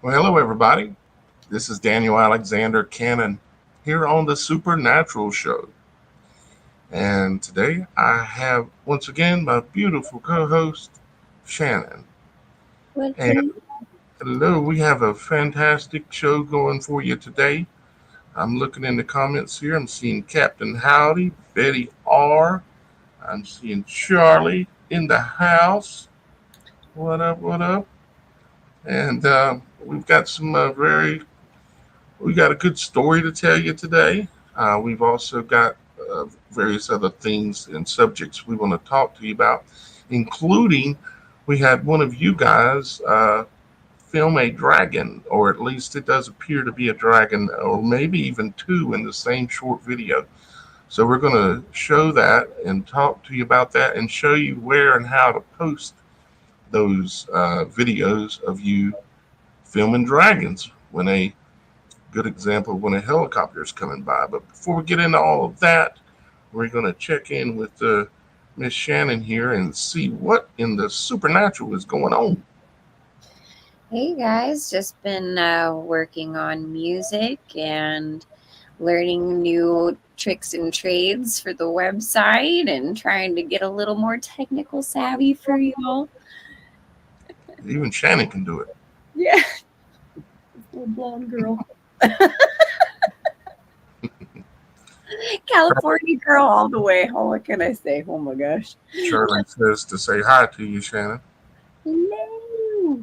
Well, hello, everybody. This is Daniel Alexander Cannon here on the Supernatural Show. And today I have once again my beautiful co host, Shannon. And Welcome. hello, we have a fantastic show going for you today. I'm looking in the comments here. I'm seeing Captain Howdy, Betty R. I'm seeing Charlie in the house. What up, what up? And we've got we got a good story to tell you today. We've also got various other things and subjects we want to talk to you about, including we had one of you guys film a dragon, or at least it does appear to be a dragon, or maybe even two in the same short video. So we're going to show that and talk to you about that and show you where and how to post those videos of you filming dragons when a good example of when a helicopter is coming by. But before we get into all of that, we're going to check in with Miss Shannon here and see what in the supernatural is going on. Hey guys, just been working on music and learning new tricks and trades for the website and trying to get a little more technical savvy for y'all. Even Shannon can do it. Yeah, little blonde girl. California girl all the way. Oh, what can I say? Oh my gosh. Shirley says to say hi to you, Shannon. Hello.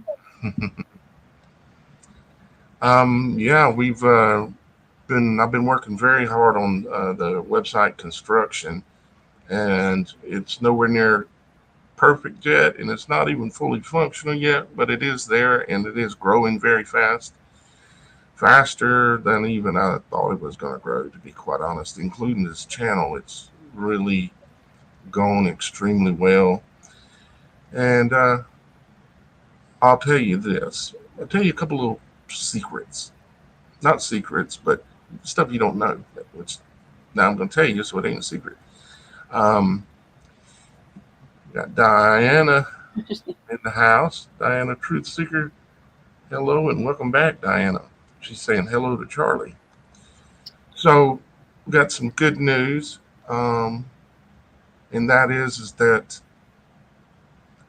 Yeah, I've been working very hard on the website construction, and it's nowhere near perfect yet, and it's not even fully functional yet, but it is there, and it is growing very fast, faster than even I thought it was going to grow, to be quite honest, including this channel. It's really gone extremely well. And I'll tell you this. I'll tell you a couple little secrets. Not secrets, but stuff you don't know, which now I'm going to tell you so it ain't a secret. Um, got Diana in the house. Diana Truth Seeker. Hello and welcome back, Diana. She's saying hello to Charlie. So, we got some good news, um, and that is that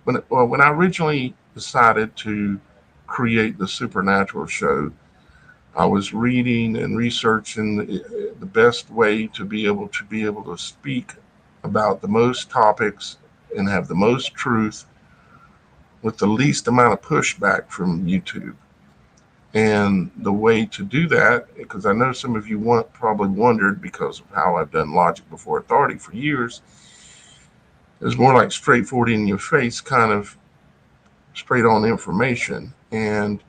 when I originally decided to create the Supernatural show, I was reading and researching the best way to be able to speak about the most topics and have the most truth with the least amount of pushback from YouTube. And the way to do that, because I know some of you probably wondered because of how I've done Logic Before Authority for years, is more like straightforward in your face, kind of straight on information, and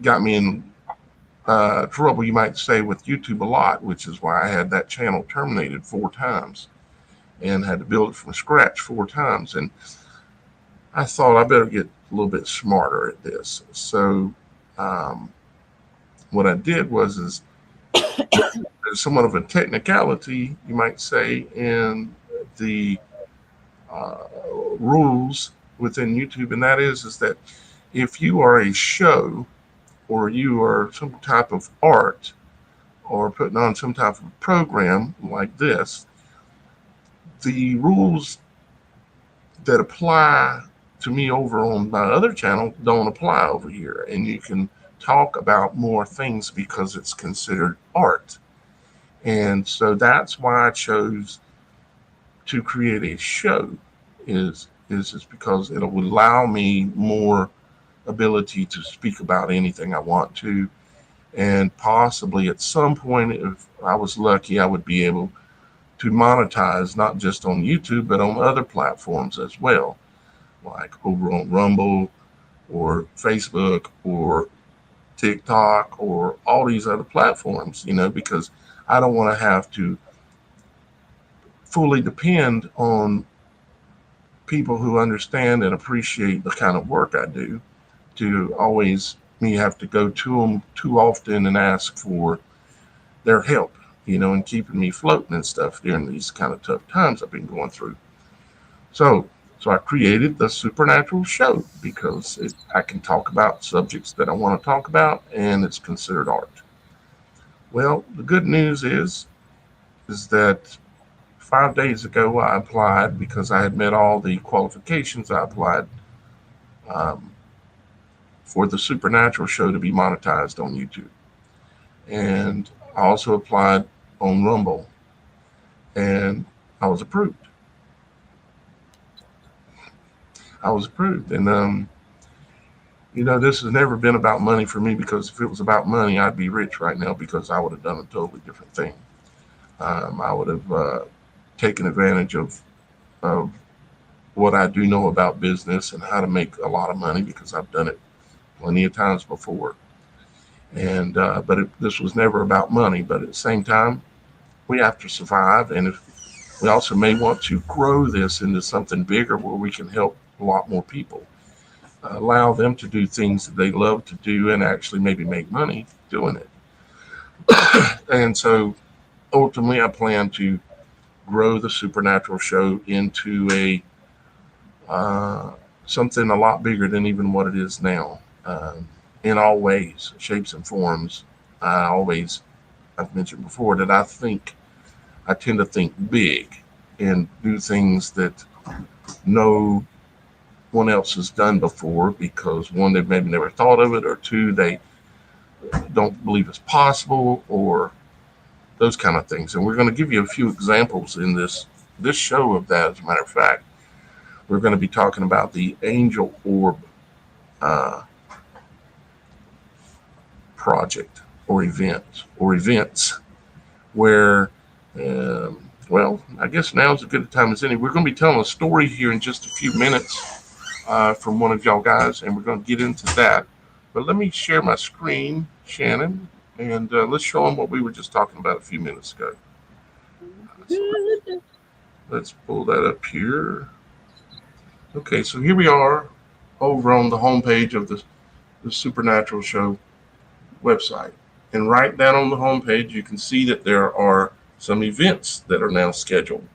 got me in trouble, you might say, with YouTube a lot, which is why I had that channel terminated 4 times and had to build it from scratch 4 times. And I thought I better get a little bit smarter at this. So um, what I did is there's somewhat of a technicality, you might say, in the uh, rules within YouTube, and that is that if you are a show or you are some type of art or putting on some type of program like this, the rules that apply to me over on my other channel don't apply over here, and you can talk about more things because it's considered art. And so that's why I chose to create a show is just because it'll allow me more ability to speak about anything I want to, and possibly at some point, if I was lucky, I would be able to monetize not just on YouTube but on other platforms as well, like over on Rumble or Facebook or TikTok or all these other platforms, because I don't want to have to fully depend on people who understand and appreciate the kind of work I do to always me have to go to them too often and ask for their help, and keeping me floating and stuff during these kind of tough times I've been going through. So So I created the Supernatural Show because I can talk about subjects that I want to talk about, and it's considered art. Well, the good news is that 5 days ago I applied because I had met all the qualifications. I applied um, for the Supernatural Show to be monetized on YouTube, and I also applied on Rumble, and I was approved. I was approved, and this has never been about money for me because if it was about money, I'd be rich right now because I would have done a totally different thing. I would have taken advantage of what I do know about business and how to make a lot of money because I've done it plenty of times before. And this was never about money. But at the same time, we have to survive, and if we also may want to grow this into something bigger where we can help a lot more people, allow them to do things that they love to do and actually maybe make money doing it. And so ultimately, I plan to grow the Supernatural Show into a uh, something a lot bigger than even what it is now. In all ways, shapes, and forms, I've mentioned before that I tend to think big and do things that no one else has done before because one, they've maybe never thought of it, or two, they don't believe it's possible, or those kind of things. And we're going to give you a few examples in this show of that. As a matter of fact, we're going to be talking about the Angel Orb uh, project or events where, I guess now's as good a time as any. We're going to be telling a story here in just a few minutes from one of y'all guys, and we're going to get into that. But let me share my screen, Shannon, and let's show them what we were just talking about a few minutes ago. So let's pull that up here. Okay, so here we are over on the homepage of the Supernatural Show website. And right down on the homepage, you can see that there are some events that are now scheduled.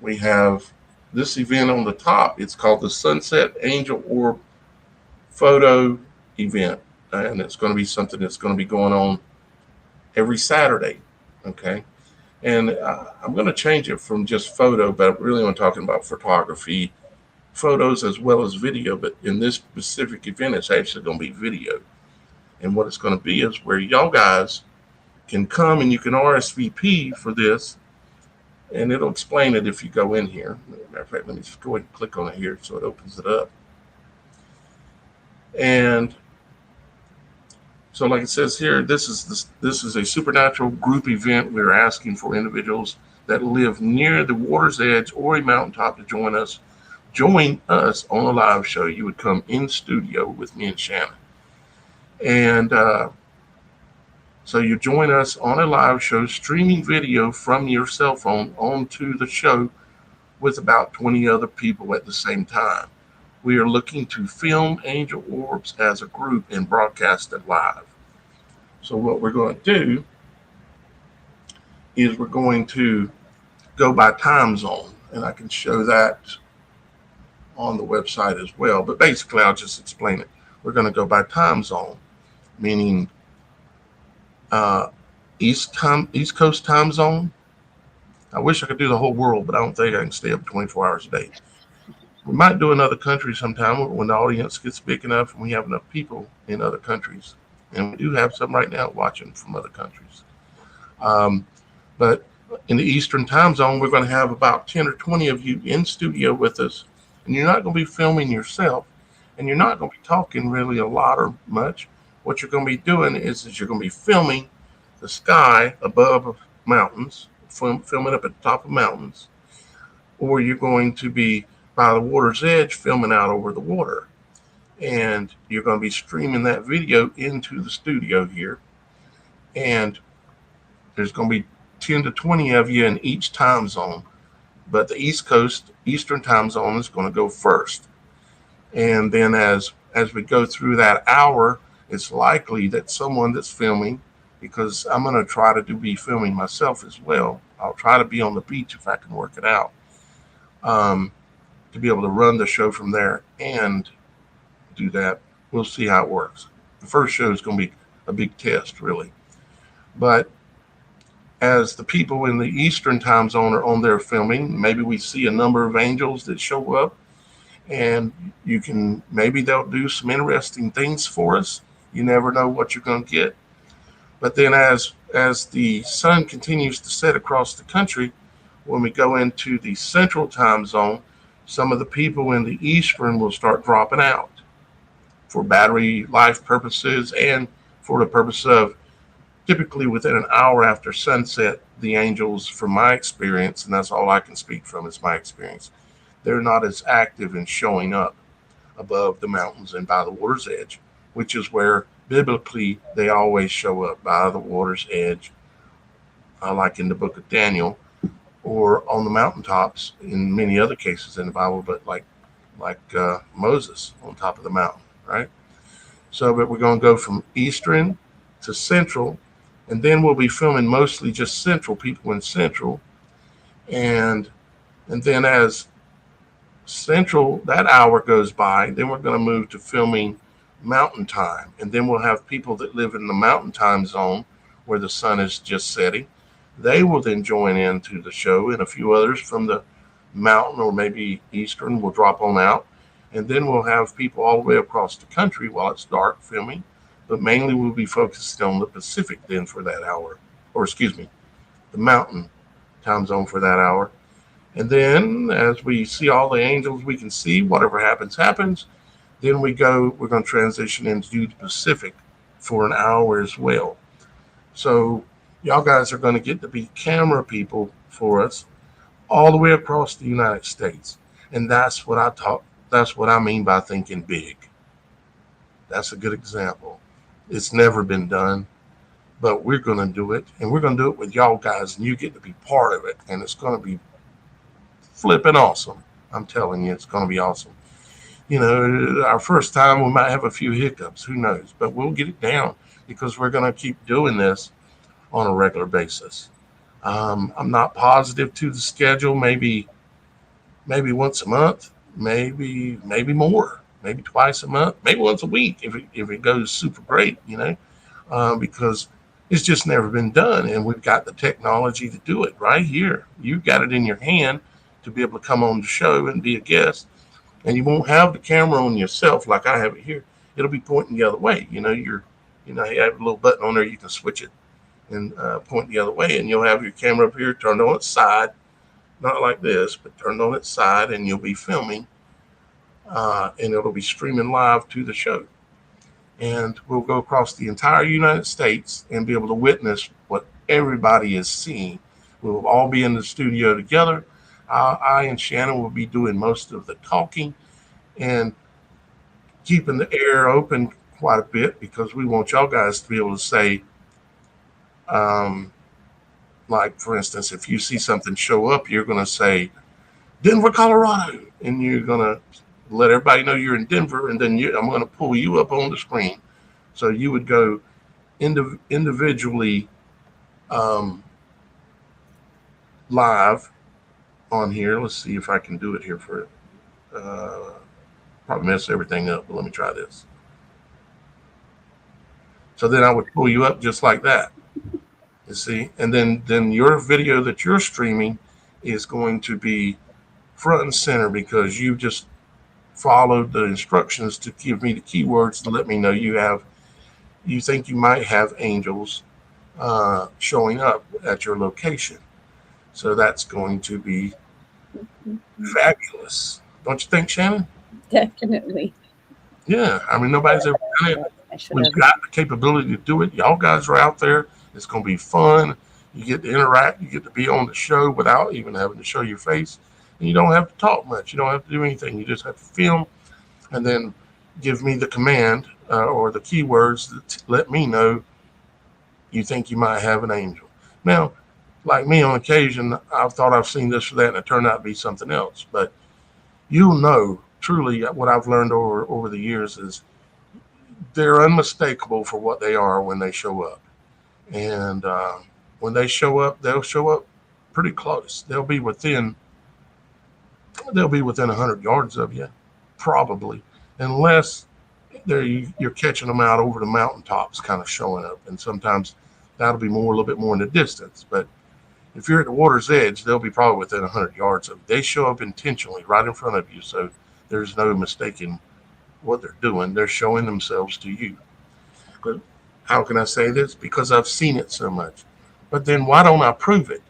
We have this event on the top. It's called the Sunset Angel Orb Photo Event. And it's going to be something that's going to be going on every Saturday. Okay. And I'm going to change it from just photo, but really I'm talking about photography, photos as well as video. But in this specific event, it's actually going to be video. And what it's going to be is where y'all guys can come and you can RSVP for this, and it'll explain it if you go in here. Matter of fact, let me just go ahead and click on it here so it opens it up. And so, like it says here, this is a supernatural group event. We're asking for individuals that live near the water's edge or a mountaintop to join us. Join us on a live show. You would come in studio with me and Shannon. And so you join us on a live show, streaming video from your cell phone onto the show with about 20 other people at the same time. We are looking to film Angel Orbs as a group and broadcast it live. So what we're going to do is we're going to go by time zone, and I can show that on the website as well. But basically, I'll just explain it. We're going to go by time zone, meaning East Coast time zone. I wish I could do the whole world, but I don't think I can stay up 24 hours a day. We might do another country sometime when the audience gets big enough and we have enough people in other countries. And we do have some right now watching from other countries. But in the Eastern time zone, we're going to have about 10 or 20 of you in studio with us. And you're not going to be filming yourself. And you're not going to be talking really a lot or much. What you're going to be doing is you're going to be filming the sky above mountains, filming up at the top of mountains. Or you're going to be by the water's edge, filming out over the water. And you're going to be streaming that video into the studio here. And there's going to be 10 to 20 of you in each time zone. But the East Coast, Eastern time zone is going to go first. And then as we go through that hour, it's likely that someone that's filming, because I'm going to try to be filming myself as well. I'll try to be on the beach if I can work it out. to be able to run the show from there and do that. We'll see how it works. The first show is going to be a big test, really. But as the people in the Eastern time zone are on there filming, maybe we see a number of angels that show up, and you can maybe they'll do some interesting things for us. You never know what you're going to get. But then as the sun continues to set across the country, when we go into the central time zone, some of the people in the eastern will start dropping out for battery life purposes and for the purpose of typically within an hour after sunset, the angels, from my experience, and that's all I can speak from is my experience, they're not as active in showing up above the mountains and by the water's edge, which is where biblically they always show up by the water's edge, like in the book of Daniel, or on the mountaintops in many other cases in the Bible, but like Moses on top of the mountain, right? So, but we're going to go from eastern to central, and then we'll be filming mostly just central people in central, and then as central that hour goes by, then we're going to move to filming mountain time, and then we'll have people that live in the mountain time zone where the sun is just setting. They will then join into the show, and a few others from the mountain or maybe eastern will drop on out, and then we'll have people all the way across the country while it's dark filming, but mainly we'll be focused on the Pacific then for that hour, or excuse me, the mountain time zone for that hour. And then as we see all the angels we can see, whatever happens, happens. Then we're going to transition into the Pacific for an hour as well. So y'all guys are going to get to be camera people for us all the way across the United States. And that's what I mean by thinking big. That's a good example. It's never been done, but we're going to do it, and we're going to do it with y'all guys, and you get to be part of it, and it's going to be flipping awesome. I'm telling you, it's going to be awesome. Our first time we might have a few hiccups, who knows, but we'll get it down because we're going to keep doing this on a regular basis. I'm not positive to the schedule. Maybe once a month, maybe more, maybe twice a month, maybe once a week if it goes super great, because it's just never been done, and we've got the technology to do it right here. You've got it in your hand to be able to come on the show and be a guest, and you won't have the camera on yourself like I have it here. It'll be pointing the other way. You have a little button on there, you can switch it and point the other way, and you'll have your camera up here turned on its side, not like this, but turned on its side, and you'll be filming, and it'll be streaming live to the show. And we'll go across the entire United States and be able to witness what everybody is seeing. We'll all be in the studio together. I and Shannon will be doing most of the talking and keeping the air open quite a bit because we want y'all guys to be able to say, um, like, for instance, if you see something show up, you're going to say, Denver, Colorado, and you're going to let everybody know you're in Denver, and then I'm going to pull you up on the screen. So you would go individually um, live on here. Let's see if I can do it here for uh, probably mess everything up, but let me try this. So then I would pull you up just like that. You see, and then your video that you're streaming is going to be front and center because you just followed the instructions to give me the keywords to let me know you think you might have angels showing up at your location. So that's going to be fabulous, don't you think, Shannon? Definitely. Yeah, I mean nobody's ever done it. I should We've have. got the capability to do it. Y'all guys are out there. It's going to be fun. You get to interact. You get to be on the show without even having to show your face. And you don't have to talk much. You don't have to do anything. You just have to film and then give me the command or the keywords that let me know you think you might have an angel. Now, like me on occasion, I've thought I've seen this or that and it turned out to be something else. But you'll know truly what I've learned over the years is they're unmistakable for what they are when they show up. And when they show up, they'll show up pretty close. They'll be within they'll be within 100 yards of you, probably, unless you're catching them out over the mountaintops, kind of showing up. And sometimes that'll be more, a little bit more in the distance. But if you're at the water's edge, they'll be probably within 100 yards of you. They show up intentionally right in front of you, so there's no mistaking what they're doing. They're showing themselves to you. But how can I say this? Because I've seen it so much. But then why don't I prove it?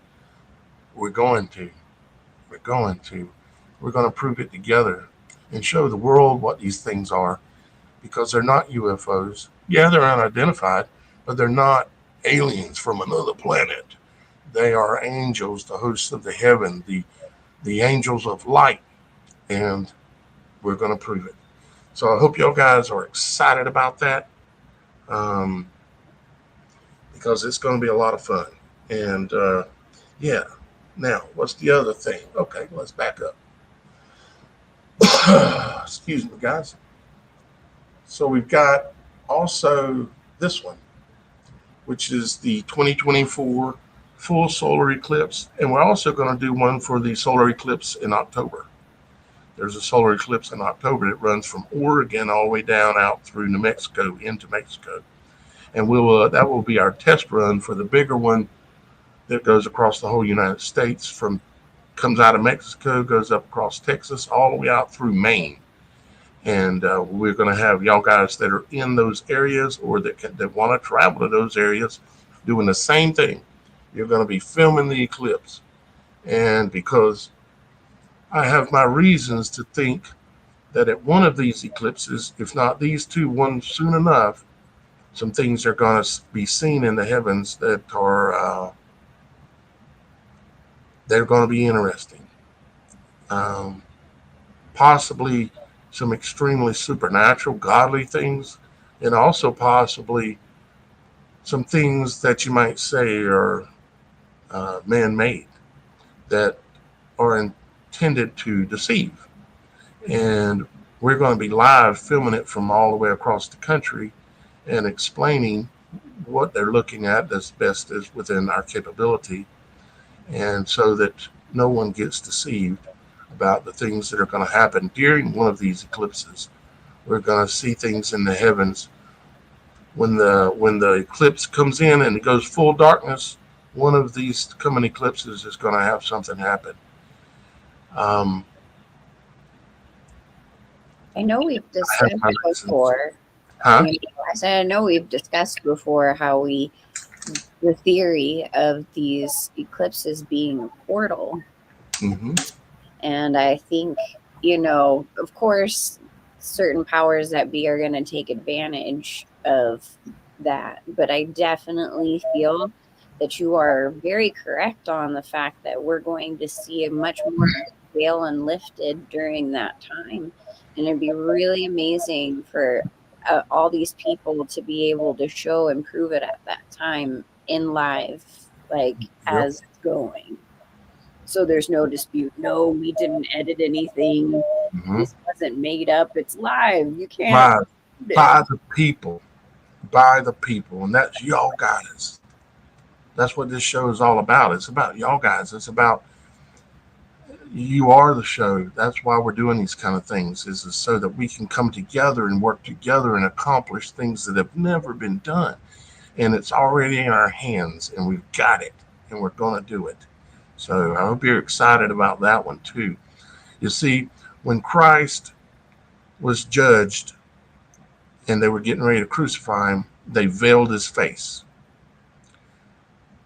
We're going to. We're going to. We're going to prove it together and show the world what these things are, because they're not UFOs. Yeah, they're unidentified, but they're not aliens from another planet. They are angels, the hosts of the heaven, the angels of light, and we're going to prove it. So I hope y'all guys are excited about that, um, because it's going to be a lot of fun. And yeah, now what's the other thing? Okay, let's back up. Excuse me, guys. So we've got also this one, which is the 2024 full solar eclipse. And we're also going to do one for the solar eclipse in October. There's a solar eclipse in October that runs from Oregon all the way down out through New Mexico into Mexico. And that will be our test run for the bigger one that goes across the whole United States, from comes out of Mexico, goes up across Texas, all the way out through Maine. And we're going to have y'all guys that are in those areas, or that want to travel to those areas, doing the same thing. You're going to be filming the eclipse. And because I have my reasons to think that at one of these eclipses, if not these two, one soon enough, some things are going to be seen in the heavens that are they're going to be interesting. Um, Possibly some extremely supernatural, godly things, and also possibly some things that you might say are man-made, that are intended to deceive. And we're going to be live filming it from all the way across the country and explaining what they're looking at as best as within our capability, and so that no one gets deceived about the things that are going to happen during one of these eclipses. We're going to see things in the heavens when the eclipse comes in and it goes full darkness. One of these coming eclipses is going to have something happen. Um, I know we've I have discussed my reasons. before. Huh? I said I know we've discussed before how the theory of these eclipses being a portal. Mm-hmm. And I think, of course, certain powers that be are going to take advantage of that. But I definitely feel that you are very correct on the fact that we're going to see a much more veil and lifted during that time. And it'd be really amazing for all these people to be able to show and prove it at that time in live, like Yep. as it's going. So there's no dispute. No, we didn't edit anything. Mm-hmm. This wasn't made up. It's live. You can't Live do it. by the people, by the people, and that's y'all guys. That's what this show is all about. It's about y'all guys. It's about you are the show. That's why we're doing these kind of things, is so that we can come together and work together and accomplish things that have never been done. And it's already in our hands, and we've got it, and we're going to do it. So I hope you're excited about that one too. You see, when Christ was judged and they were getting ready to crucify him, they veiled his face.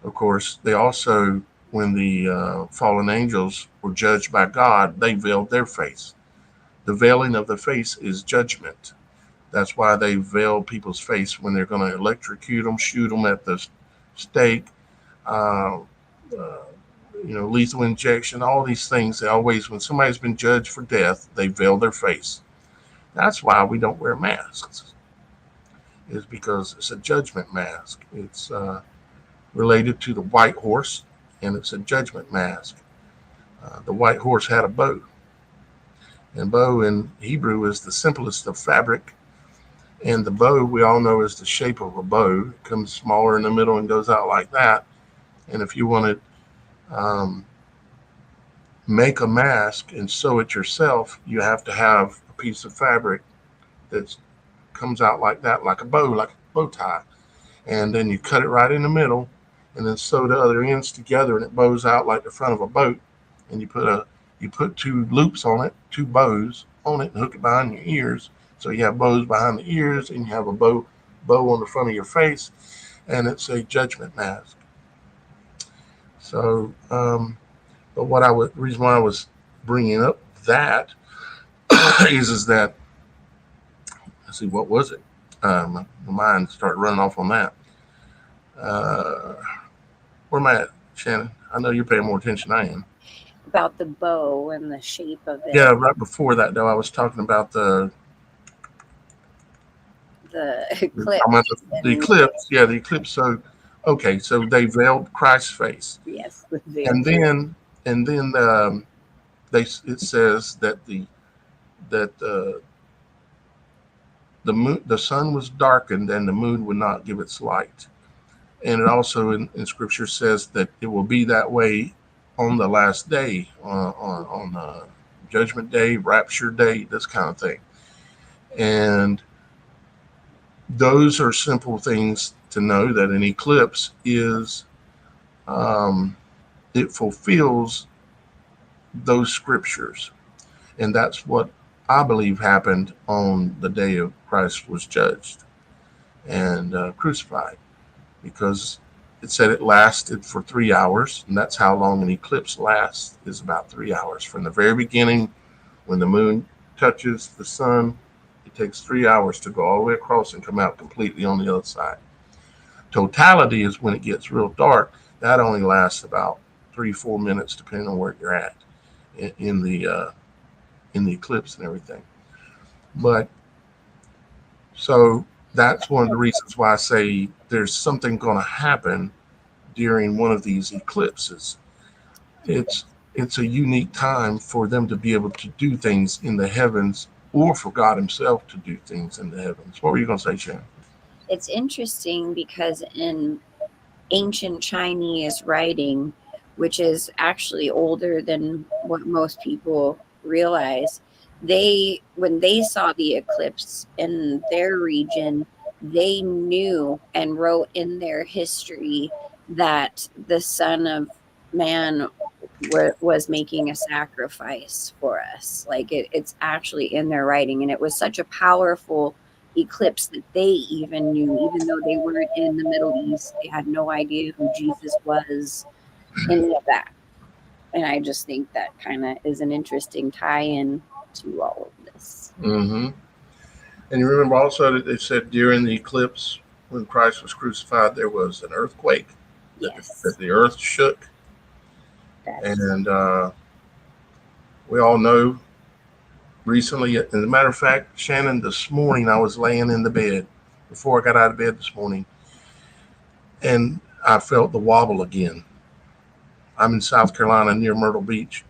Of course, they also, when the fallen angels were judged by God, they veiled their face. The veiling of the face is judgment. That's why they veil people's face when they're going to electrocute them, shoot them at the stake, uh, uh, lethal injection, all these things. They always, when somebody's been judged for death, they veil their face. That's why we don't wear masks, is because it's a judgment mask. It's related to the white horse, and it's a judgment mask. The white horse had a bow, and bow in Hebrew is the simplest of fabric. And the bow, we all know, is the shape of a bow. It comes smaller in the middle and goes out like that. And if you wanted um, make a mask and sew it yourself, you have to have a piece of fabric that comes out like that, like a bow tie. And then you cut it right in the middle and then sew the other ends together and it bows out like the front of a boat. And you put two loops on it, two bows on it, and hook it behind your ears. So you have bows behind the ears and you have a bow on the front of your face, and it's a judgment mask. So, but the reason why I was bringing up that is that, let's see, what was it? My mind started running off on that. Uh, where am I at, Shannon? I know you're paying more attention than I am. About the bow and the shape of Yeah, it, right before that though, I was talking about the I'm at eclipse, the and eclipse. Yeah, the eclipse. So, okay, so they veiled Christ's face, yes, the veil. and then it says that that the sun was darkened and the moon would not give its light. And it also in scripture says that it will be that way on the last day, on judgment day, rapture day, this kind of thing. And those are simple things to know that an eclipse is, um, it fulfills those scriptures. And that's what I believe happened on the day of Christ was judged and crucified, because it said it lasted for 3 hours, and that's how long an eclipse lasts, is about 3 hours. From the very beginning, when the moon touches the sun, it takes 3 hours to go all the way across and come out completely on the other side. Totality is when it gets real dark. That only lasts about 3 4 minutes, depending on where you're at in the eclipse and everything. But so that's one of the reasons why I say there's something going to happen during one of these eclipses. It's it's a unique time for them to be able to do things in the heavens, or for God Himself to do things in the heavens. What were you going to say, Shannon? It's interesting because in ancient Chinese writing, which is actually older than what most people realize, when they saw the eclipse in their region, they knew and wrote in their history that the Son of Man was making a sacrifice for us. Like it's actually in their writing, and it was such a powerful eclipse that they even knew, even though they weren't in the Middle East, they had no idea who Jesus was, any of that. And I just think that kind of is an interesting tie-in to all of this. Mm-hmm. And you remember also that they said during the eclipse, when Christ was crucified, there was an earthquake, that Yes, the earth shook. that's And we all know recently, as a matter of fact, Shannon, this morning I was laying in the bed before I got out of bed this morning, and I felt the wobble again. I'm in South Carolina near Myrtle Beach,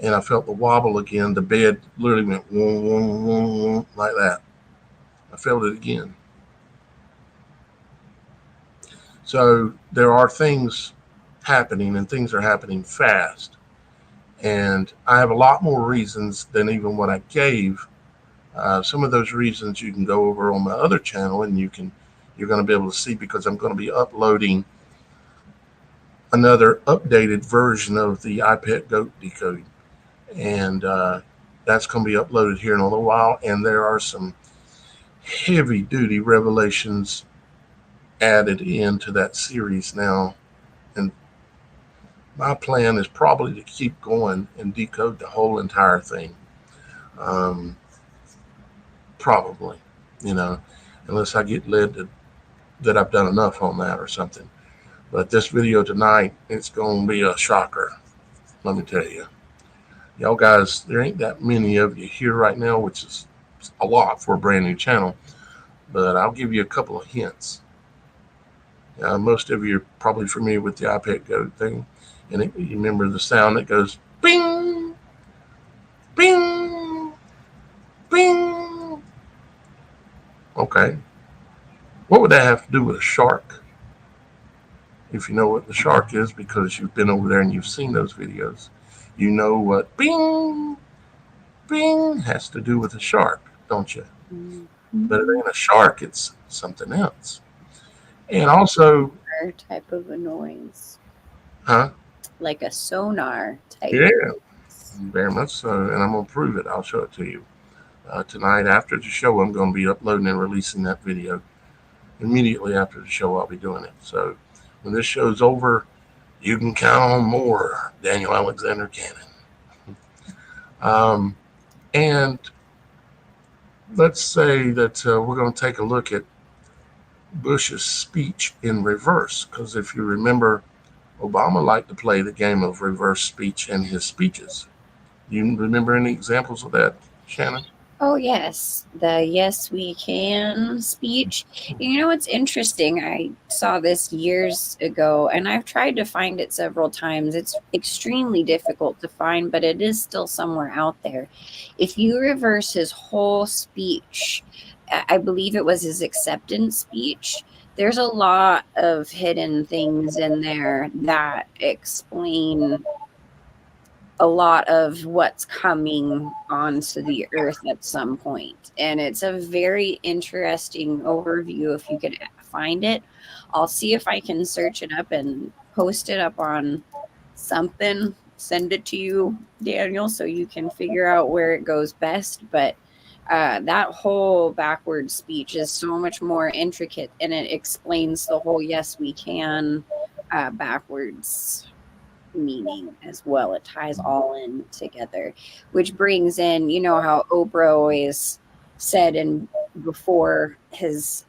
and I felt the wobble again. The bed literally went whoom, whoom, whoom, whoom, like that. I felt it again. So there are things happening, and things are happening fast. And I have a lot more reasons than even what I gave. Some of those reasons you can go over on my other channel, and you're going to be able to see, because I'm going to be uploading another updated version of the iPet Goat decode, and that's going to be uploaded here in a little while. And there are some heavy duty revelations added into that series now, and my plan is probably to keep going and decode the whole entire thing. Um, Probably, you know, unless I get led that I've done enough on that or something. But this video tonight, it's going to be a shocker. Let me tell you, y'all guys, there ain't that many of you here right now, which is a lot for a brand new channel. But I'll give you a couple of hints. Most of you are probably familiar with the iPad Go thing, and you remember the sound that goes bing, bing, bing. Okay, what would that have to do with a shark? If you know what the shark is, because you've been over there and you've seen those videos, You know what bing, bing has to do with a shark, don't you? But it Mhm. ain't a shark, it's something else. And also, Sonar type of a noise, huh? like a sonar type Yeah, of noise. very much so. And I'm going to prove it. I'll show it to you. Tonight, after the show, I'm going to be uploading and releasing that video. Immediately after the show, I'll be doing it. So when this show's over, you can count on more Daniel Alexander Cannon. Um, and let's say that we're going to take a look at Bush's speech in reverse, because if you remember, Obama liked to play the game of reverse speech in his speeches. You remember any examples of that, Shannon? Oh, yes, the Yes We Can speech. You know, it's interesting. I saw this years ago and I've tried to find it several times. It's extremely difficult to find, but it is still somewhere out there. If you reverse his whole speech, I believe it was his acceptance speech. There's a lot of hidden things in there that explain a lot of what's coming onto the earth at some point. And it's a very interesting overview if you could find it. I'll see if I can search it up and post it up on something, send it to you, Daniel, so you can figure out where it goes best. But that whole backward speech is so much more intricate and it explains the whole yes, we can backwards meaning as well. It ties all in together, which brings in, you know, how Oprah always said and before his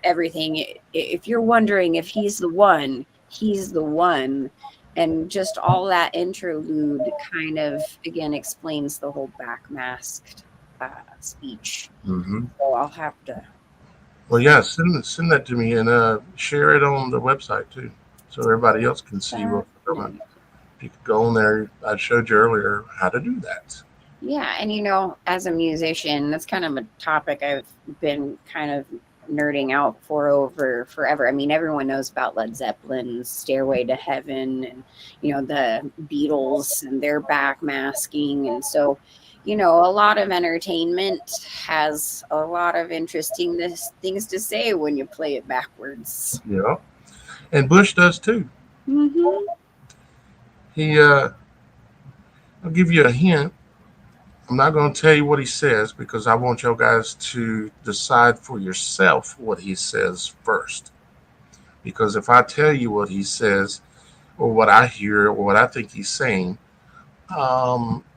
everything, if you're wondering if he's the one, he's the one. And just all that interlude kind of again explains the whole backmasked speech. Mm-hmm. So I'll have to Well, yeah, send that to me and share it on the website too, so everybody else can see what we're talking about. definitely. You could go on there. I showed you earlier how to do that. Yeah, and you know, as a musician, that's kind of a topic I've been kind of nerding out for over forever. I mean, everyone knows about Led Zeppelin's Stairway to Heaven and, you know, the Beatles and their backmasking. And so, you know, a lot of entertainment has a lot of interesting things to say when you play it backwards. Yeah, and Bush does too. Mm-hmm. He, I'll give you a hint. I'm not going to tell you what he says because I want y'all guys to decide for yourself what he says first. Because if I tell you what he says, or what I hear, or what I think he's saying,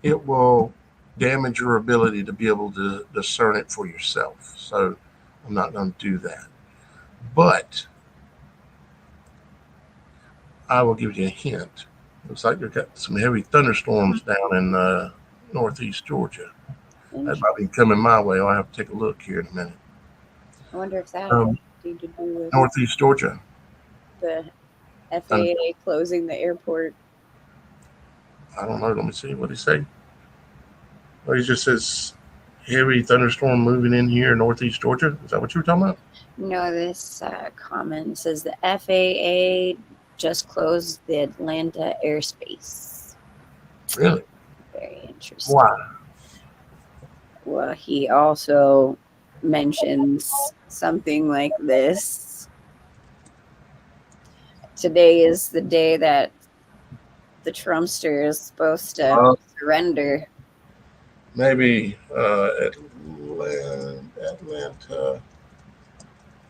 it will damage your ability to be able to discern it for yourself. So I'm not going to do that. But I will give you a hint. Looks like they've got some heavy thunderstorms down in northeast Georgia. That might be coming my way. I'll have to take a look here in a minute. I wonder if that has Um, anything to do with Northeast Georgia. the Thunder- FAA closing the airport. I don't know. Let me see what he say. Well, he just says heavy thunderstorm moving in here, northeast Georgia. Is that what you were talking about? No, this comment says the FAA just closed the Atlanta airspace. Really? Very interesting. Why? Well, he also mentions something like this. Today is the day that the Trumpster is supposed to Uh, surrender. maybe Atlanta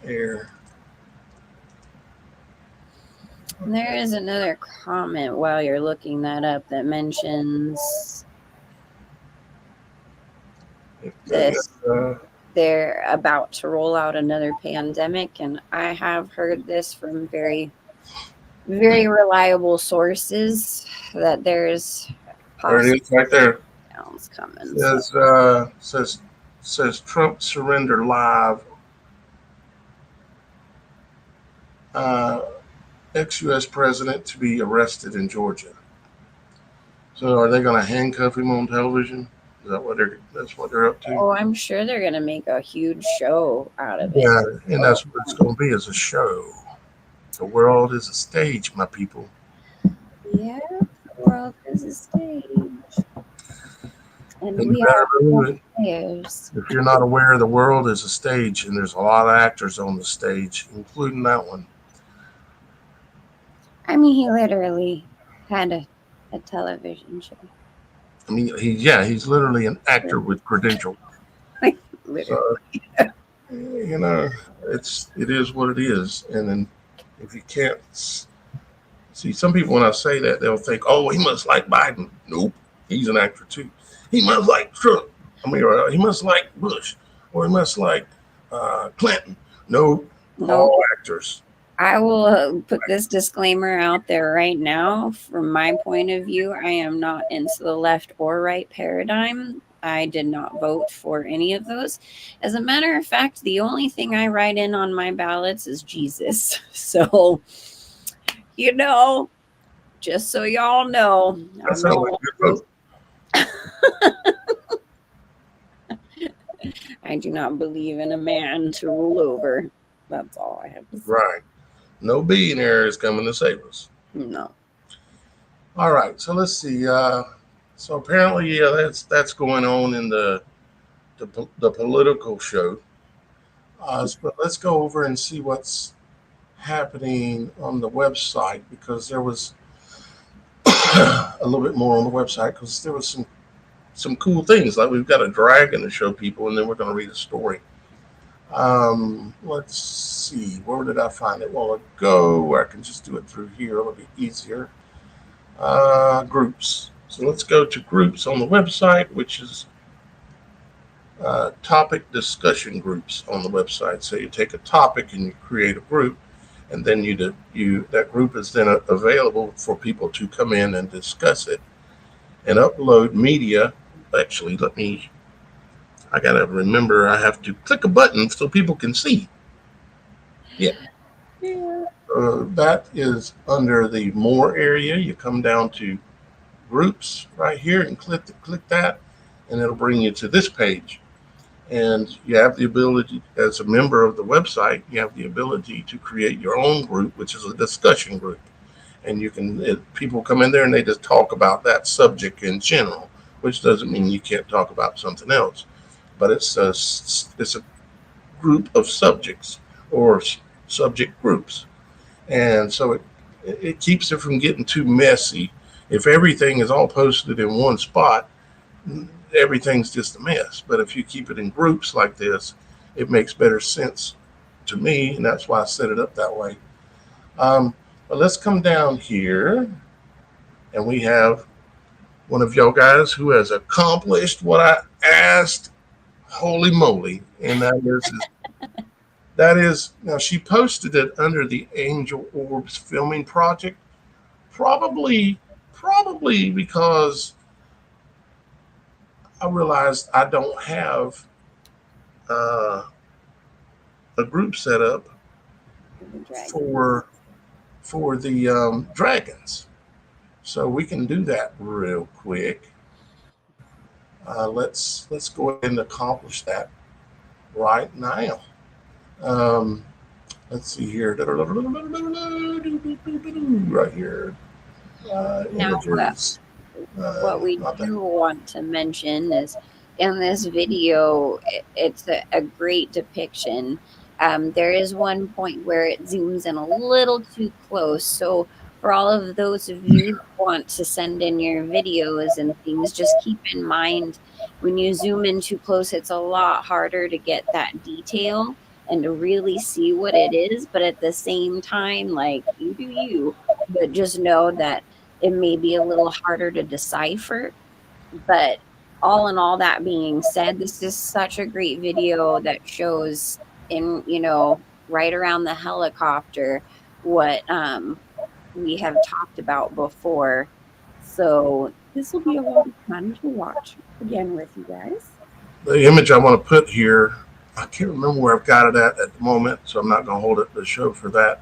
air. And there is another comment while you're looking that up that mentions this. They're about to roll out another pandemic, and I have heard this from very, very reliable sources that there's There possible it is, right there. lockdowns coming. So Says Trump surrender live. Uh, Ex-U.S. president to be arrested in Georgia. So are they going to handcuff him on television? Is that what that's what they're up to? oh, I'm sure they're gonna make a huge show out of it. Yeah, and that's what it's going to be, as a show. The world is a stage, my people. Yeah, the world is a stage. And And we are all better, players. if you're not aware, the world is a stage, and there's a lot of actors on the stage, including that one. I mean, he literally had a television show. I mean, he's literally an actor with credentials. Like, literally. So it is what it is. And then if you can't see, some people when I say that they'll think, oh, he must like Biden. Nope, he's an actor too. He must like Trump. I mean, or he must like Bush, or he must like Clinton. Nope, No, all actors. I will put this disclaimer out there right now. From my point of view, I am not into the left or right paradigm. I did not vote for any of those. As a matter of fact, the only thing I write in on my ballots is Jesus. So, just so y'all know, That I'm sounds not like a good vote. I do not believe in a man to rule over. That's all I have to say. Right. No billionaire is coming to save us. No. All right. So let's see. So apparently, that's going on in the political show. But let's go over and see what's happening on the website, because there was a little bit more on the website, because there was some cool things, like we've got a dragon to show people, and then we're going to read a story. Let's see, where did I find it a while ago where I can just do it through here? It'll be easier. Groups. So let's go to groups on the website, which is topic discussion groups on the website. So you take a topic and you create a group, and then that group is then available for people to come in and discuss it and upload media. Actually, I gotta remember I have to click a button so people can see. Yeah. That is under the more area. You come down to groups right here and click that, and it'll bring you to this page. And you have the ability, as a member of the website, you have the ability to create your own group, which is a discussion group. And people come in there and they just talk about that subject in general, which doesn't mean you can't talk about something else. But it's a group of subjects or subject groups. And so it keeps it from getting too messy. If everything is all posted in one spot, everything's just a mess. But if you keep it in groups like this, it makes better sense to me, and that's why I set it up that way. But let's come down here, and we have one of y'all guys who has accomplished what I asked. Holy moly! And that is now, she posted it under the Angel Orbs filming project, probably because I realized I don't have a group set up for the dragons, so we can do that real quick. Let's go ahead and accomplish that right now. Let's see here. Right here. Now, Images. what we do want to mention is in this video, it's a great depiction. There is one point where it zooms in a little too close. So, for all of those of you who want to send in your videos and things, just keep in mind when you zoom in too close, it's a lot harder to get that detail and to really see what it is. But at the same time, like, you do you, but just know that it may be a little harder to decipher. But all in all, that being said, this is such a great video that shows right around the helicopter what we have talked about before. So this will be a lot of fun to watch again with you guys. The image I want to put here, I can't remember where I've got it at the moment, so I'm not going to hold it the show for that.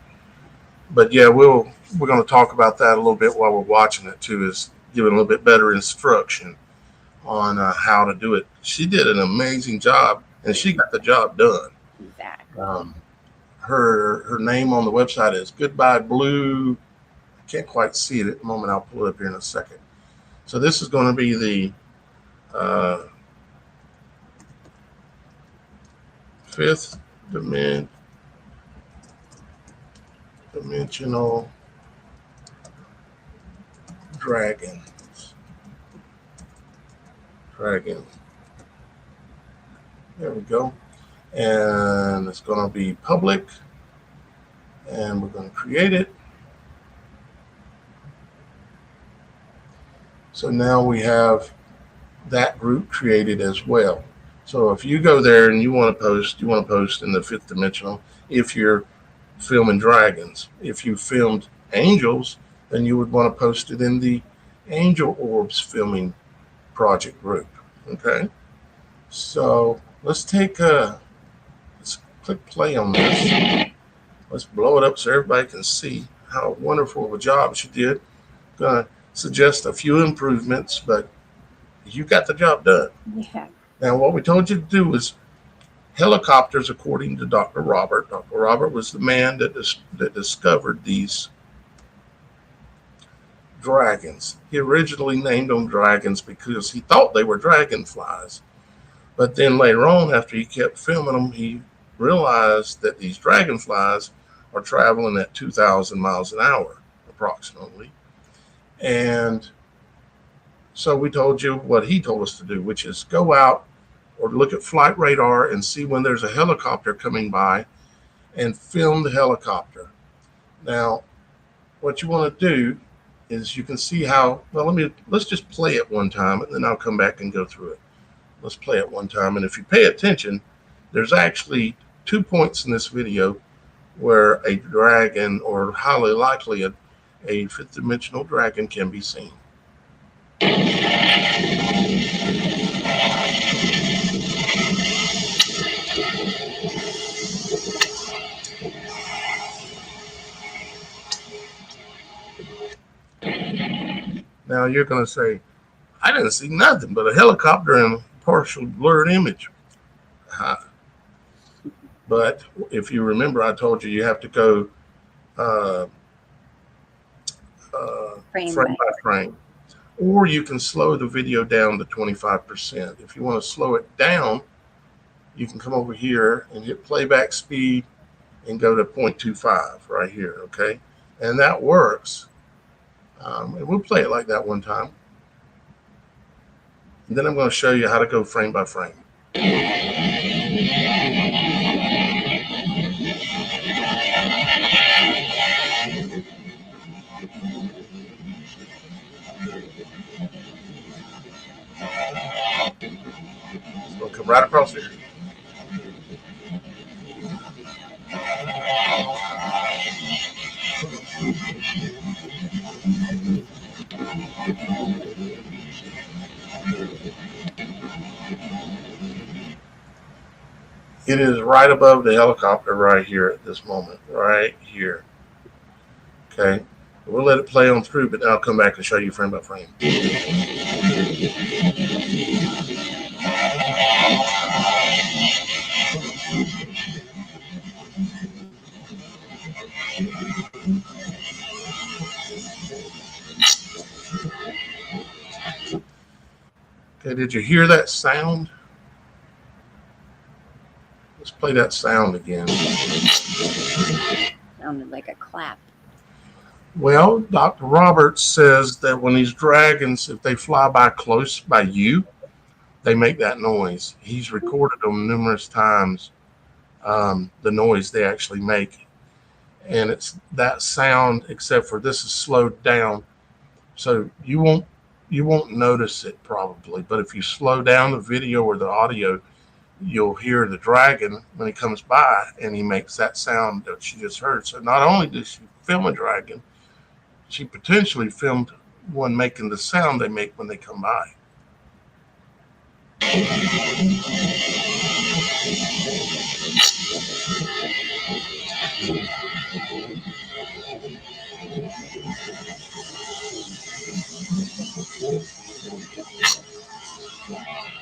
But yeah, we're going to talk about that a little bit while we're watching it too, is giving a little bit better instruction on how to do it. She did an amazing job, and she got the job done. Exactly. Her name on the website is Goodbye Blue. I can't quite see it at the moment. I'll pull it up here in a second. So this is going to be the fifth dimensional dragon. Dragon. There we go. And it's going to be public. And we're going to create it. So now we have that group created as well. So if you go there and you want to post in the fifth dimensional. If you're filming dragons, if you filmed angels, then you would want to post it in the angel orbs filming project group. Okay. So let's let's click play on this. Let's blow it up so everybody can see how wonderful of a job she did. Gonna suggest a few improvements, but you got the job done. Yeah. Now, what we told you to do was helicopters, according to Dr. Robert. Dr. Robert was the man that discovered these dragons. He originally named them dragons because he thought they were dragonflies. But then later on, after he kept filming them, he realized that these dragonflies are traveling at 2,000 miles an hour, approximately. And so we told you what he told us to do, which is go out or look at flight radar and see when there's a helicopter coming by and film the helicopter. Now, what you want to do is you can see how, well, let's just play it one time and then I'll come back and go through it. Let's play it one time. And if you pay attention, there's actually 2 points in this video where a dragon, or highly likely a fifth dimensional dragon, can be seen. Now you're going to say, I didn't see nothing but a helicopter and a partial blurred image. But if you remember, I told you have to go uh, frame by frame. Or you can slow the video down to 25%. If you want to slow it down, you can come over here and hit playback speed and go to 0.25 right here, okay? And that works. And we'll play it like that one time. And then I'm going to show you how to go frame by frame. It's going to come right across here. It is right above the helicopter right here at this moment, right here. Okay, we'll let it play on through, but then I'll come back and show you frame by frame. Okay, did you hear that sound? Let's play that sound again. Sounded like a clap. Well, Dr. Roberts says that when these dragons, if they fly by close by you, they make that noise. He's recorded them numerous times, the noise they actually make. And it's that sound, except for this is slowed down. So you won't notice it probably. But if you slow down the video or the audio, you'll hear the dragon when he comes by and he makes that sound that you just heard. So not only did she film a dragon, she potentially filmed one making the sound they make when they come by.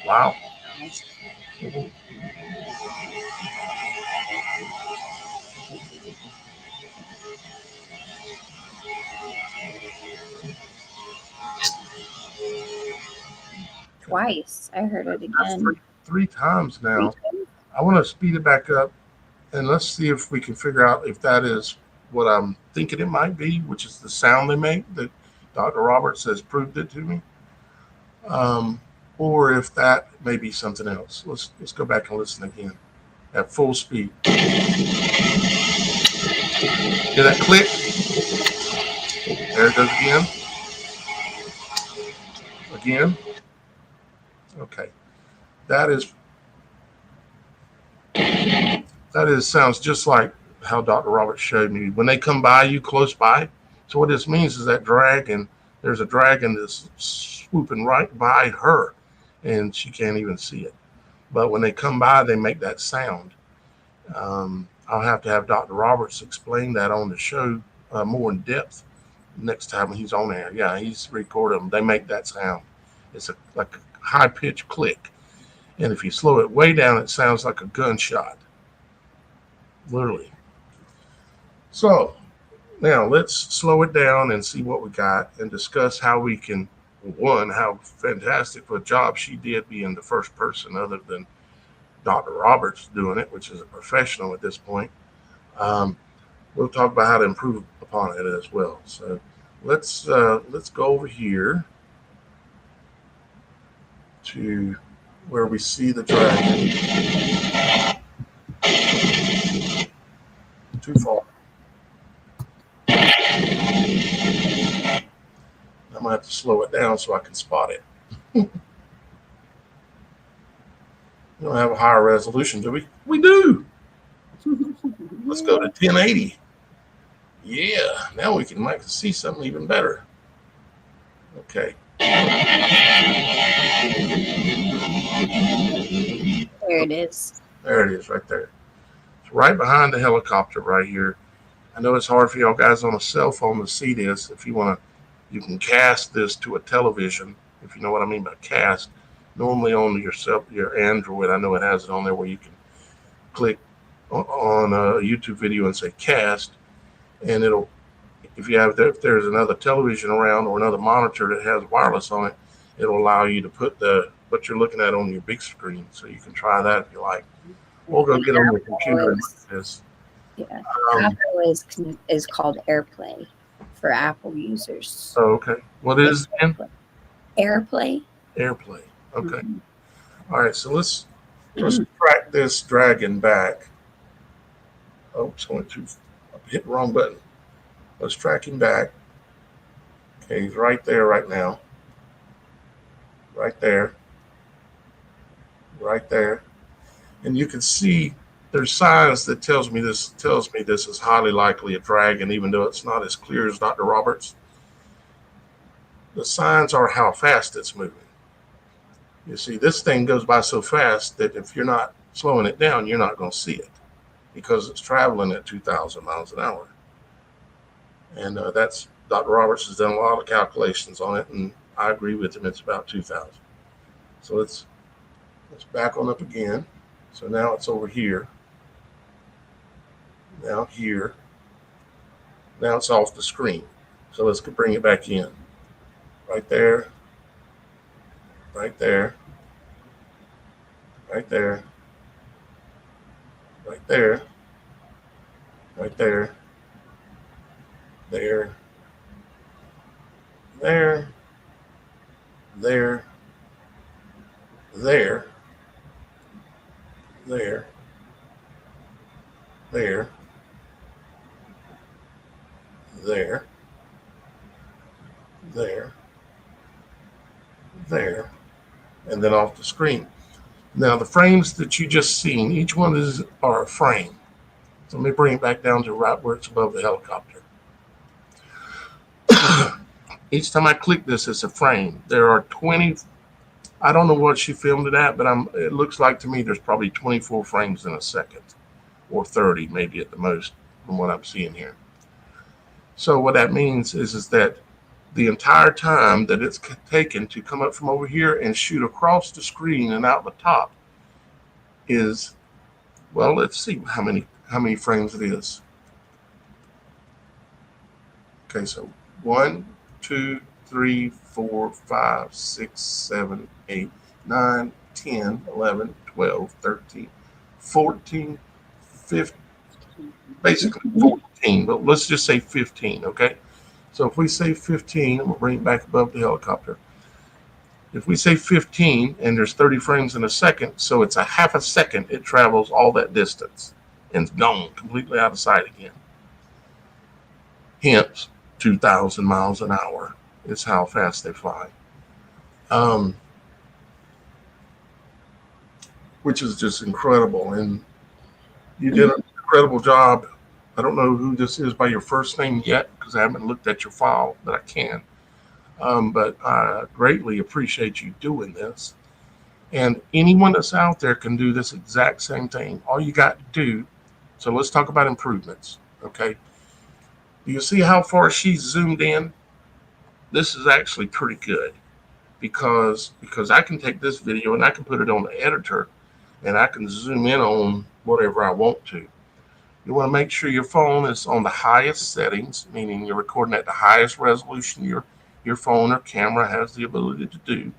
Wow. twice. I heard it That's again. three times Three now. times? I want to speed it back up and let's see if we can figure out if that is what I'm thinking it might be, which is the sound they make that Dr. Roberts has proved it to me, um, or if that may be something else. Let's go back and listen again at full speed. Hear that click? There it goes again. Again. Okay. That is sounds just like how Dr. Roberts showed me. When they come by you close by, so what this means is that dragon, there's a dragon that's swooping right by her and she can't even see it. But when they come by, they make that sound. I'll have to have Dr. Roberts explain that on the show more in depth next time he's on there. Yeah, he's recorded them. They make that sound. It's like a high pitched click. And if you slow it way down, it sounds like a gunshot. Literally. So now let's slow it down and see what we got and discuss how we can, one, how fantastic of a job she did being the first person other than Dr. Roberts doing it, which is a professional at this point. Um, we'll talk about how to improve upon it as well. So let's go over here to where we see the dragon. Too far. I'm gonna have to slow it down so I can spot it. We don't have a higher resolution, do we? We do. Let's go to 1080. Yeah, now we can see something even better. Okay. There it is. There it is, right there. It's right behind the helicopter right here. I know it's hard for y'all guys on a cell phone to see this. If you want to, you can cast this to a television, if you know what I mean by cast. Normally on your Android, I know it has it on there where you can click on a YouTube video and say cast, and it'll, if there's another television around or another monitor that has wireless on it, it'll allow you to put what you're looking at on your big screen. So you can try that if you like. Or go get on your computer and look at this. Yeah, Apple is called AirPlay for Apple users. Oh, okay. What is it? AirPlay. AirPlay. Okay. Mm-hmm. All right. So let's track this dragon back. Oh, I hit the wrong button. Let's track him back. Okay, he's right there right now. Right there. Right there. And you can see there's signs that tells me this is highly likely a dragon, even though it's not as clear as Dr. Roberts. The signs are how fast it's moving. You see, this thing goes by so fast that if you're not slowing it down, you're not going to see it because it's traveling at 2,000 miles an hour. And that's Dr. Roberts has done a lot of calculations on it, and I agree with him. It's about 2,000. So let's back on up again. So now it's over here. Now here. Now it's off the screen. So let's bring it back in. Right there. Right there. Right there. Right there. Right there. There. There. There. There. There. There. There. There. There. And then off the screen. Now the frames that you just seen, each one are a frame. So let me bring it back down to right where it's above the helicopter. Each time I click this, it's a frame. There are 20. I don't know what she filmed it at, but it looks like to me there's probably 24 frames in a second, or 30 maybe at the most from what I'm seeing here. So what that means is that the entire time that it's taken to come up from over here and shoot across the screen and out the top is, well, let's see how many frames it is. Okay, so 1, 2, 3, 4, 5, 6, 7, 8, 9, 10, 11, 12, 13, 14, 15, basically 14, but let's just say 15, okay? So if we say 15, and we'll bring it back above the helicopter. If we say 15 and there's 30 frames in a second, so it's a half a second, it travels all that distance and it's gone completely out of sight again. Hence, 2,000 miles an hour is how fast they fly. Which is just incredible. And you did an incredible job. I don't know who this is by your first name yet because I haven't looked at your file, but I can. But I greatly appreciate you doing this. And anyone that's out there can do this exact same thing. All you got to do, so let's talk about improvements, okay? Do you see how far she's zoomed in? This is actually pretty good because I can take this video and I can put it on the editor and I can zoom in on whatever I want to. You want to make sure your phone is on the highest settings, meaning you're recording at the highest resolution your phone or camera has the ability to do.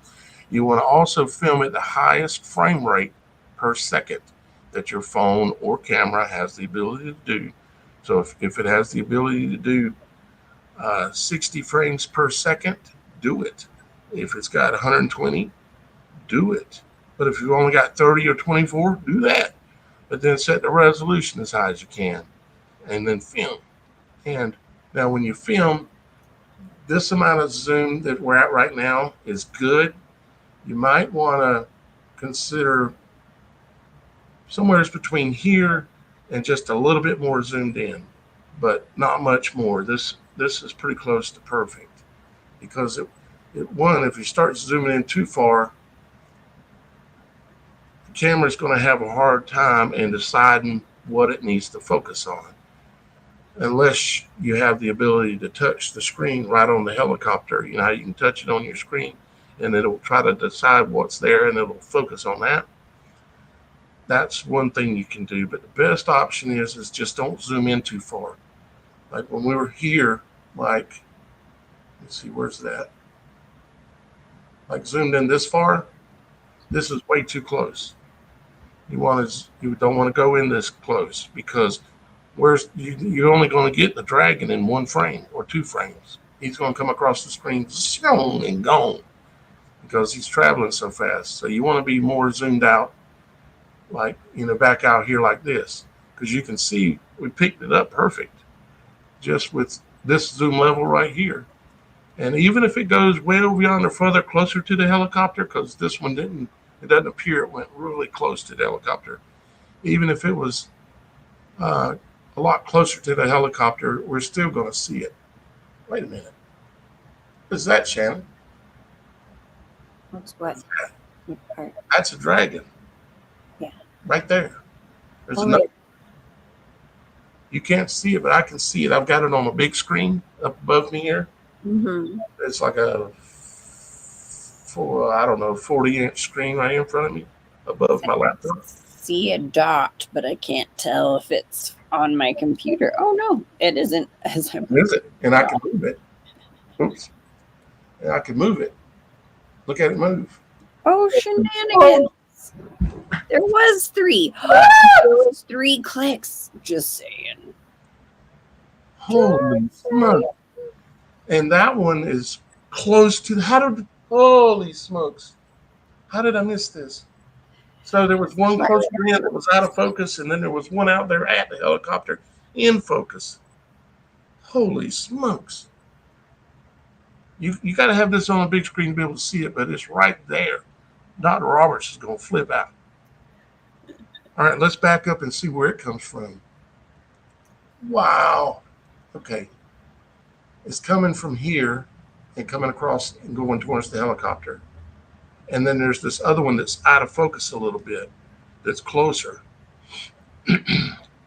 You want to also film at the highest frame rate per second that your phone or camera has the ability to do. So if it has the ability to do 60 frames per second, do it. If it's got 120, do it. But if you've only got 30 or 24, do that. But then set the resolution as high as you can and then film. And now when you film, this amount of zoom that we're at right now is good. You might want to consider somewhere between here and just a little bit more zoomed in, but not much more. This is pretty close to perfect because if you start zooming in too far, the camera's going to have a hard time in deciding what it needs to focus on unless you have the ability to touch the screen right on the helicopter. You know how you can touch it on your screen and it'll try to decide what's there and it'll focus on that. That's one thing you can do, but the best option is just don't zoom in too far. Like when we were here, like, let's see, where's that? Like zoomed in this far, this is way too close. You don't want to go in this close because you're only going to get the dragon in 1 frame or 2 frames. He's going to come across the screen and gone because he's traveling so fast. So you want to be more zoomed out, like, back out here like this, because you can see we picked it up perfect just with this zoom level right here. And even if it goes way over yonder further closer to the helicopter, because this one it doesn't appear it went really close to the helicopter. Even if it was a lot closer to the helicopter, we're still going to see it. Wait a minute. Is that Shannon? What's what? That's a dragon. Yeah. Right there. There's another. You can't see it, but I can see it. I've got it on a big screen up above me here. Mm-hmm. It's like a 40-inch screen right in front of me above my laptop. See a dot, but I can't tell if it's on my computer. Oh no, it isn't. Is it? And I can move it. Oops. And I can move it. Look at it move. Oh, shenanigans. There was 3. There was 3 clicks. Just saying. Holy smokes. And that one is close to holy smokes. How did I miss this? So there was one close to the end that was out of focus, and then there was one out there at the helicopter in focus. Holy smokes. You got to have this on a big screen to be able to see it, but it's right there. Dr. Roberts is going to flip out. All right, let's back up and see where it comes from. Wow. Okay. It's coming from here and coming across and going towards the helicopter. And then there's this other one that's out of focus a little bit, that's closer.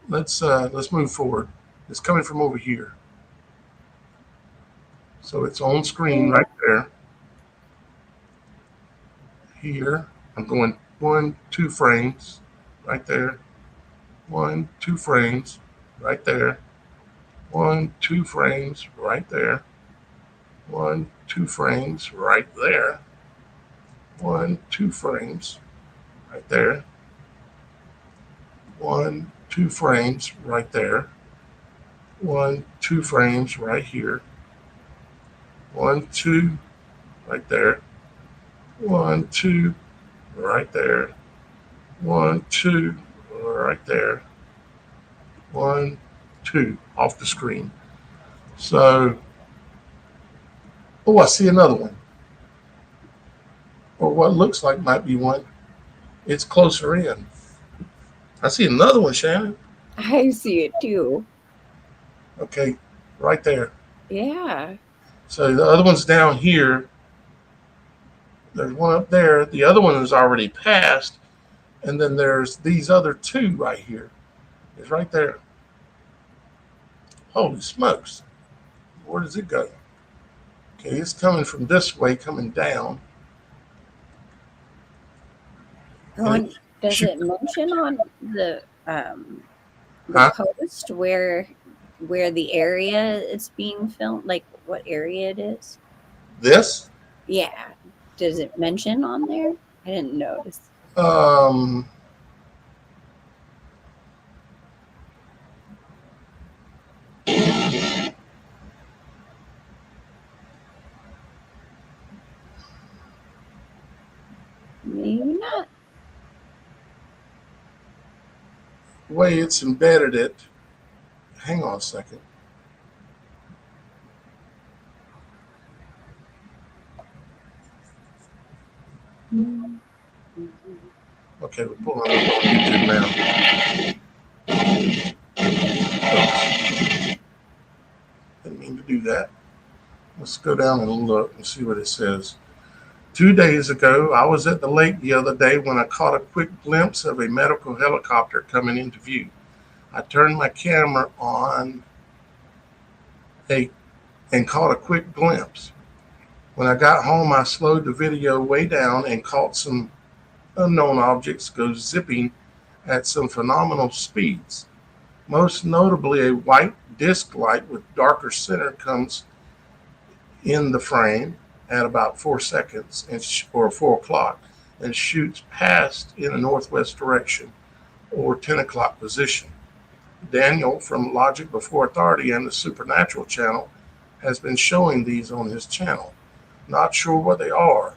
Let's move forward. It's coming from over here. So it's on screen right there. Here, I'm going 1, 2 frames right there. 1, 2 frames right there. 1, 2 frames right there. 1, 2 frames right there. 1, 2 frames right there. 1, 2 frames right there. 1, 2 frames right here. 1, 2 right there. 1, 2 right there. 1, 2 right there. 1, 2 off the screen. So, oh, I see another one, or what looks like might be one. It's closer in. I see another one, Shannon. I see it too. Okay, right there. Yeah. So the other one's down here. There's one up there. The other one is already passed. And then there's these other two right here. It's right there. Holy smokes. Where does it go? Okay, it's coming from this way, coming down. And it Does shoot. it mention on the Huh? post where the area it's being filmed, like what area it is? This? Yeah. Does it mention on there? I didn't notice. Um, Maybe not. the way it's embedded it. Hang on a second. Okay, we're pulling it up on YouTube now. Oops. Didn't mean to do that. Let's go down and look and see what it says. 2 days ago, I was at the lake the other day when I caught a quick glimpse of a medical helicopter coming into view. I turned my camera on and caught a quick glimpse. When I got home, I slowed the video way down and caught some unknown objects go zipping at some phenomenal speeds. Most notably, a white disc light with darker center comes in the frame at about 4 seconds or 4 o'clock and shoots past in a northwest direction or 10 o'clock position. Daniel from Logic Before Authority and the Supernatural channel has been showing these on his channel. Not sure what they are.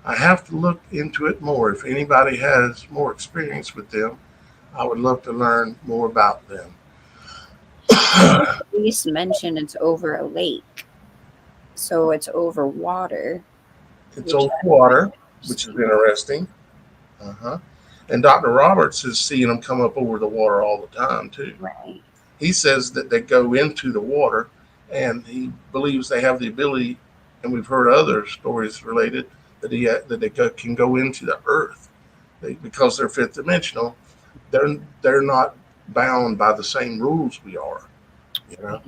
I have to look into it more. If anybody has more experience with them, I would love to learn more about them. At least mention it's over a lake, so it's over water. It's over water, which is interesting. Uh-huh. And Dr. Roberts is seeing them come up over the water all the time, too. Right. He says that they go into the water, and he believes they have the ability, and we've heard other stories related, that they can go into the earth. Because they're fifth dimensional, they're not bound by the same rules we are. You know?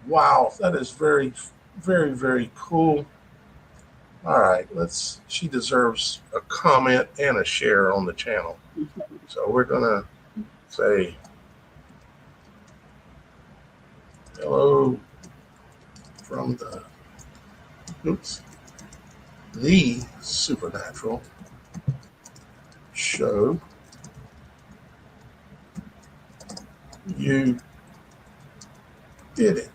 Wow, that is very, very, very cool. All right, she deserves a comment and a share on the channel. So we're gonna say hello from the Supernatural show. You did it.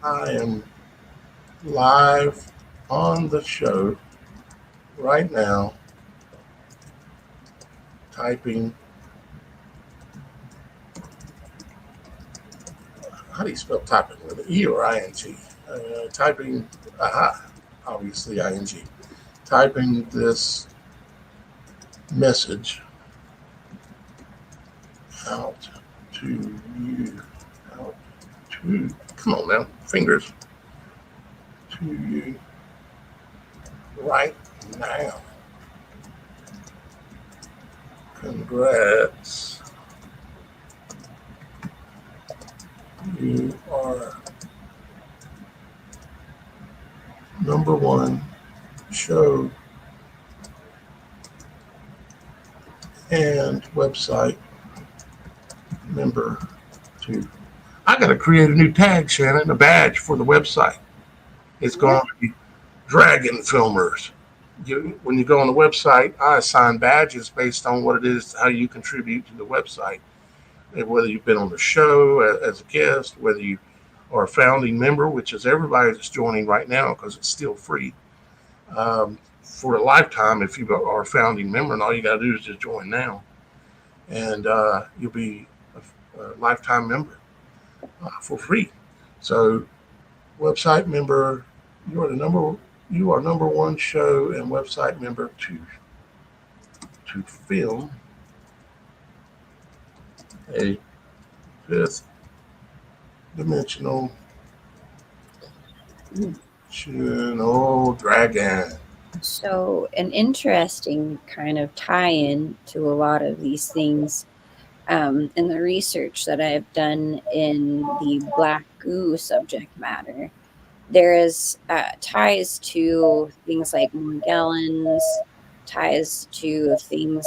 I am live on the show right now, typing. How do you spell typing? With an E or ING? Typing, obviously ING. Typing this message out to you. Come on now, fingers. To you right now. Congrats. You are #1 show and website member to I got to create a new tag, Shannon, a badge for the website. It's Yeah. going to be Dragon Filmers. When you go on the website, I assign badges based on what it is, how you contribute to the website. And whether you've been on the show as a guest, whether you are a founding member, which is everybody that's joining right now because it's still free for a lifetime. If you are a founding member, and all you got to do is just join now, and you'll be a lifetime member for free. So, website member, you are the number you are number one show and website member to film a fifth dimensional dragon. So, an interesting kind of tie in to a lot of these things in the research that I've done in the black goo subject matter. There is ties to things like Morgellons, ties to things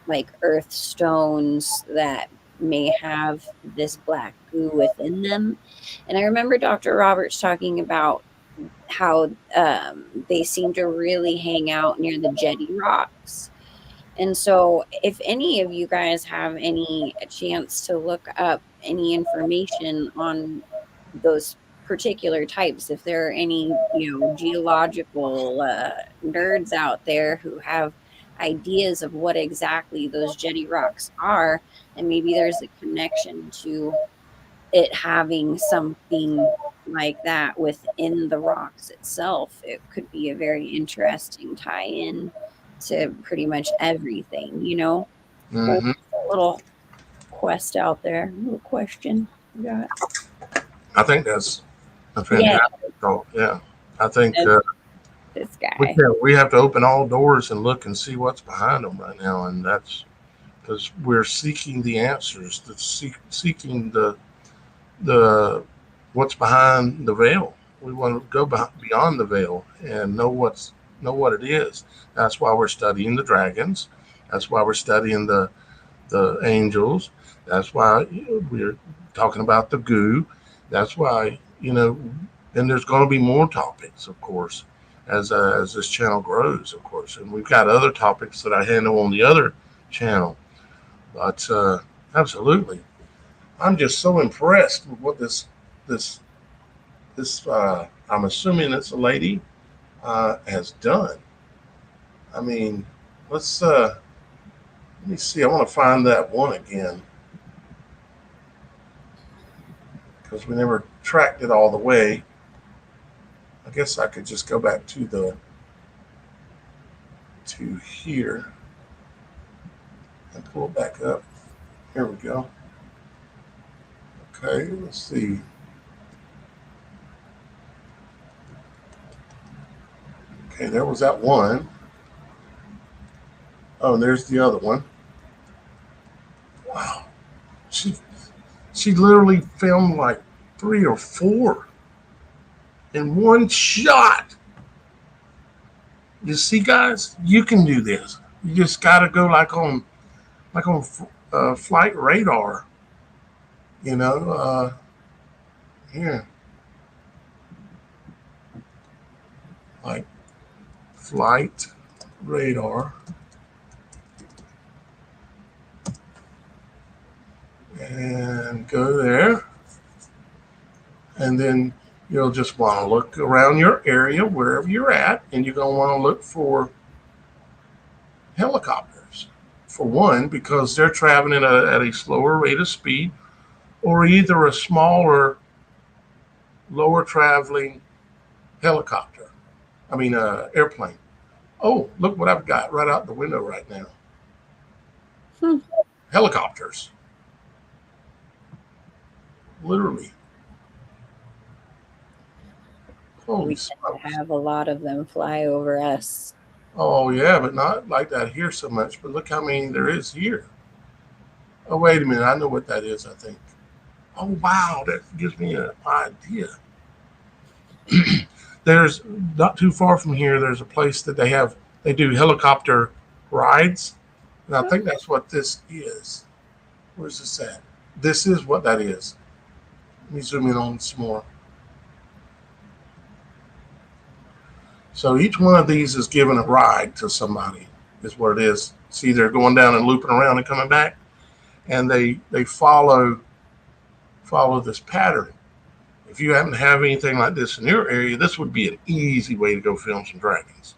like earth stones that may have this black goo within them. And I remember Dr. Roberts talking about how they seem to really hang out near the jetty rocks. And so, if any of you guys have any chance to look up any information on those particular types, if there are any, geological nerds out there who have ideas of what exactly those jetty rocks are, and maybe there's a connection to it having something like that within the rocks itself, it could be a very interesting tie in to pretty much everything. So Mm-hmm. a little quest out there, a little question we got. I think that's a Yeah, fantastic thought. Yeah, I think that's this guy. we have to open all doors and look and see what's behind them right now, and that's because we're seeking the answers, seeking the what's behind the veil. We want to go beyond the veil and know what it is. That's why we're studying the dragons. That's why we're studying the angels. That's why we're talking about the goo. That's why and there's going to be more topics, of course, as this channel grows, of course, and we've got other topics that I handle on the other channel. But absolutely, I'm just so impressed with what this this I'm assuming it's a lady has done. I mean, let me see. I want to find that one again because we never tracked it all the way. I guess I could just go back to here and pull it back up. Here we go. Okay, let's see. Okay, there was that one. Oh, and there's the other one. Wow. She she literally filmed like 3 or 4 in one shot. You see, guys, you can do this. You just got to go like on flight radar. You know, here like flight radar, and go there, and then you'll just want to look around your area wherever you're at, and you're going to want to look for helicopters. For one, because they're traveling at a slower rate of speed, or either a smaller, lower traveling helicopter. I mean, airplane. Oh, look what I've got right out the window right now. Hmm. Helicopters. Literally. Holy We tend to smokes. have a lot of them fly over us. Oh, yeah, but not like that here so much. But look how many there is here. Oh, wait a minute. I know what that is, I think. Oh, wow. That gives me an idea. There's not too far from here, there's a place that they do helicopter rides. And I think that's what this is. Where's this at? This is what that is. Let me zoom in on some more. So each one of these is giving a ride to somebody, is what it is. See, they're going down and looping around and coming back, and they follow this pattern. If you happen to have anything like this in your area, this would be an easy way to go film some dragons,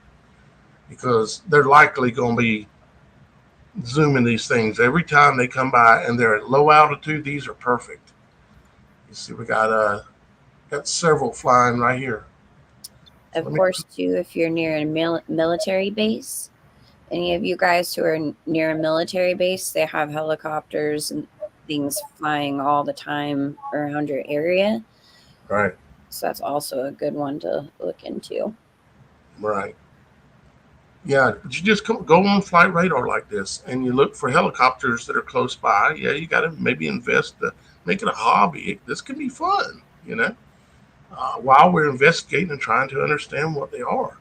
because they're likely going to be zooming these things every time they come by, and they're at low altitude. These are perfect. You see, we got several flying right here. So Of course, too, if you're near a military base, any of you guys who are near a military base, they have helicopters and things flying all the time around your area. Right. So that's also a good one to look into. Right. Yeah, but you just go on flight radar like this, and you look for helicopters that are close by. Yeah, you got to maybe invest to make it a hobby. This can be fun, while we're investigating and trying to understand what they are.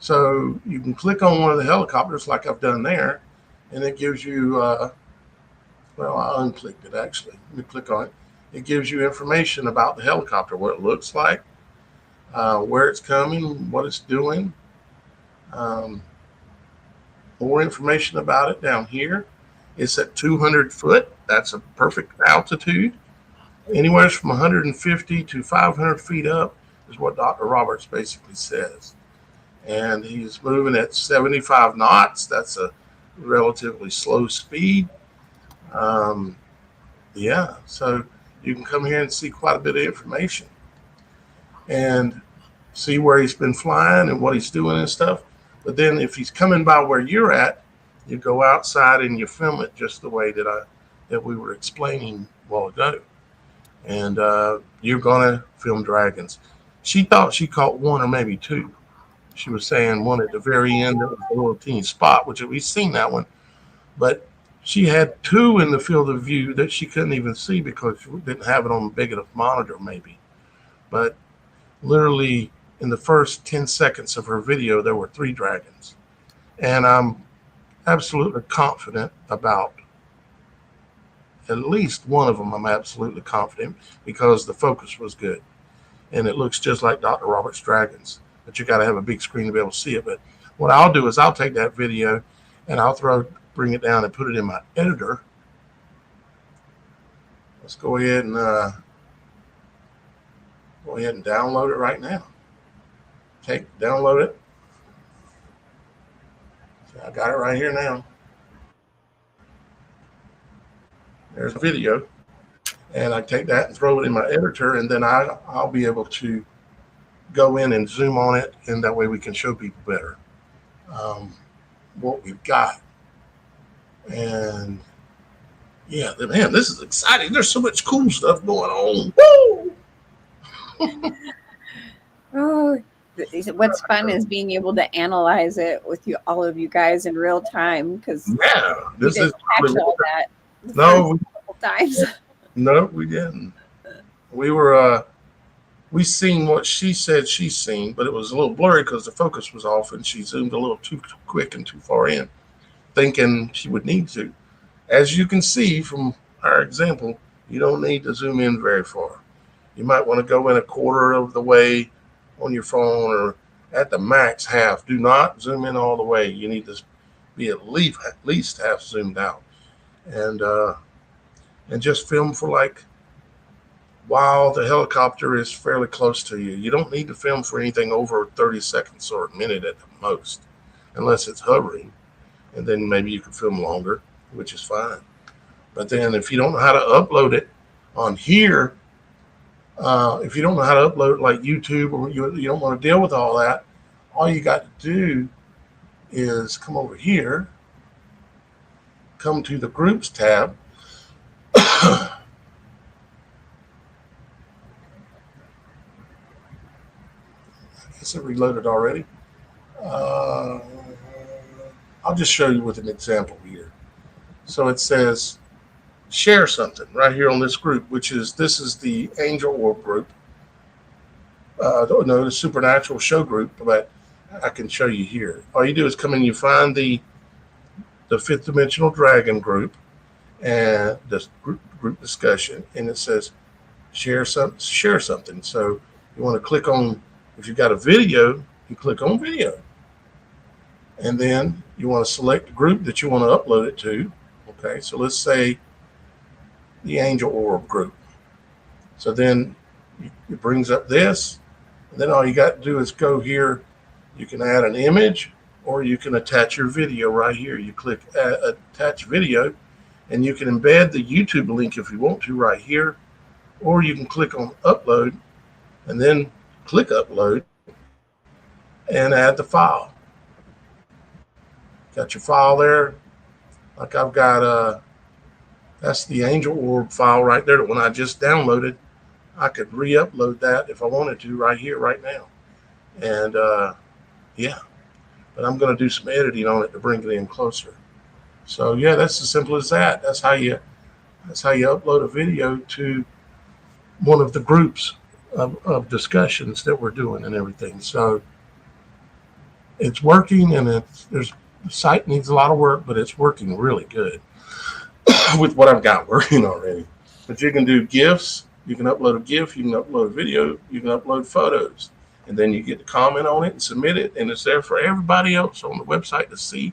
So you can click on one of the helicopters like I've done there, and it gives you, well, I unclicked it actually. Let me click on it. It gives you information about the helicopter, what it looks like, where it's coming, what it's doing. Um, More information about it down here. It's at 200 foot. That's a perfect altitude. Anywhere from 150 to 500 feet up is what Dr. Roberts basically says. And he's moving at 75 knots. That's a relatively slow speed. Um, yeah, so you can come here and see quite a bit of information and see where he's been flying and what he's doing and stuff. But then if he's coming by where you're at, you go outside and you film it just the way that we were explaining a while ago. And you're gonna film dragons. She thought she caught one or maybe two. She was saying one at the very end that was a little teeny spot, which we've seen that one. But she had two in the field of view that she couldn't even see because she didn't have it on a big enough monitor, maybe. But literally in the first 10 seconds of her video, there were three dragons. And I'm absolutely confident about at least one of them. I'm absolutely confident because the focus was good. And it looks just like Dr. Robert's dragons. But you got to have a big screen to be able to see it. But what I'll do is I'll take that video and I'll bring it down and put it in my editor. Let's go ahead and download it right now. Download it. So I got it right here now. There's a video, and I take that and throw it in my editor, and then I'll be able to go in and zoom on it, and that way we can show people better what we've got. And yeah, man, this is exciting. There's so much cool stuff going on. Woo! Oh, what's fun is being able to analyze it with all of you guys in real time, because this is catch all that. No, times. No, we didn't. We seen what she said she's seen, but it was a little blurry because the focus was off and she zoomed a little too quick and too far in, thinking she would need to. As you can see from our example, you don't need to zoom in very far. You might want to go in a quarter of the way on your phone, or at the max half. Do not zoom in all the way. You need to be at least half zoomed out, and just film for while the helicopter is fairly close to you. You don't need to film for anything over 30 seconds or a minute at the most, unless it's hovering, and then maybe you can film longer, which is fine. But then if you don't know how to upload it on here, if you don't know how to upload it like YouTube, or you don't want to deal with all that, all you got to do is come over here, come to the Groups tab. I guess it reloaded already. I'll just show you with an example here. So it says share something right here on this group, this is the Angel Orb group. The Supernatural Show group, but I can show you here. All you do is come in, you find the Fifth Dimensional Dragon group and this group discussion, and it says share something. So you want to click on, if you've got a video, you click on video. And then you want to select the group that you want to upload it to. Okay, so let's say the Angel Orb group. So then it brings up this, and then all you got to do is go here. You can add an image, or you can attach your video right here. You click attach video, and you can embed the YouTube link if you want to right here, or you can click on upload, and then click upload, and add the file. Got your file there. Like I've got that's the Angel Orb file right there. That when I just downloaded, I could re-upload that if I wanted to right here, right now. And yeah, but I'm going to do some editing on it to bring it in closer. So yeah, that's as simple as that. That's how you upload a video to one of the groups of discussions that we're doing and everything. So it's working, and the site needs a lot of work, but it's working really good with what I've got working already. But you can do GIFs. You can upload a GIF. You can upload a video. You can upload photos, and then you get to comment on it and submit it, and it's there for everybody else on the website to see.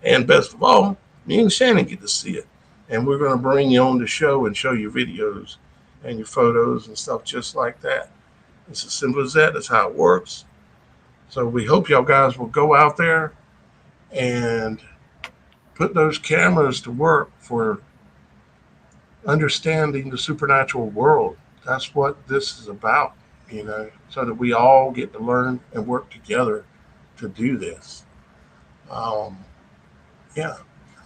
And best of all, me and Shannon get to see it, and we're going to bring you on the show and show you videos and your photos and stuff just like that. It's as simple as that. That's how it works. So we hope y'all guys will go out there and put those cameras to work for understanding the supernatural world. That's what this is about, so that we all get to learn and work together to do this. Um, yeah.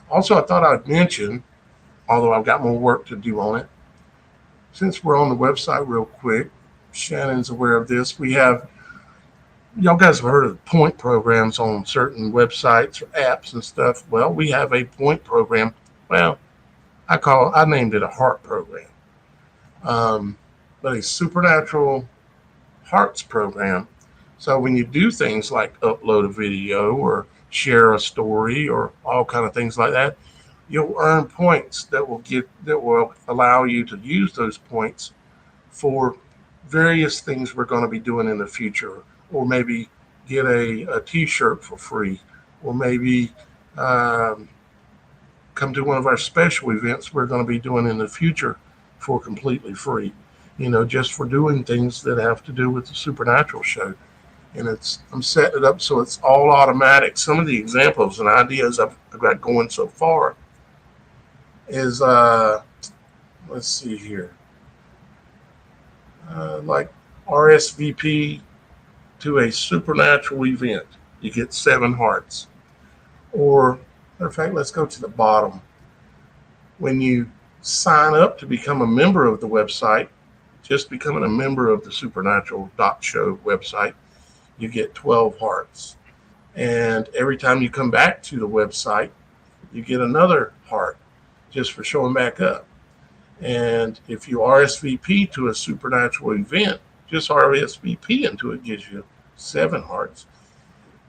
Also, I thought I'd mention, although I've got more work to do on it, since we're on the website real quick, Shannon's aware of this. We have, y'all guys have heard of point programs on certain websites or apps and stuff. Well, we have a point program. Well, I named it a heart program, but a supernatural hearts program. So when you do things like upload a video or share a story or all kind of things like that, you'll earn points that will allow you to use those points for various things we're going to be doing in the future, or maybe get a T-shirt for free, or maybe come to one of our special events we're going to be doing in the future for completely free. Just for doing things that have to do with the supernatural show. And I'm setting it up so it's all automatic. Some of the examples and ideas I've got going so far is let's see here, like RSVP to a supernatural event, you get 7 hearts. Or, matter of fact, let's go to the bottom. When you sign up to become a member of the website, just becoming a member of the Supernatural Show website, you get 12 hearts. And every time you come back to the website, you get another heart just for showing back up. And if you RSVP to a supernatural event, just RSVP into it gives you 7 hearts.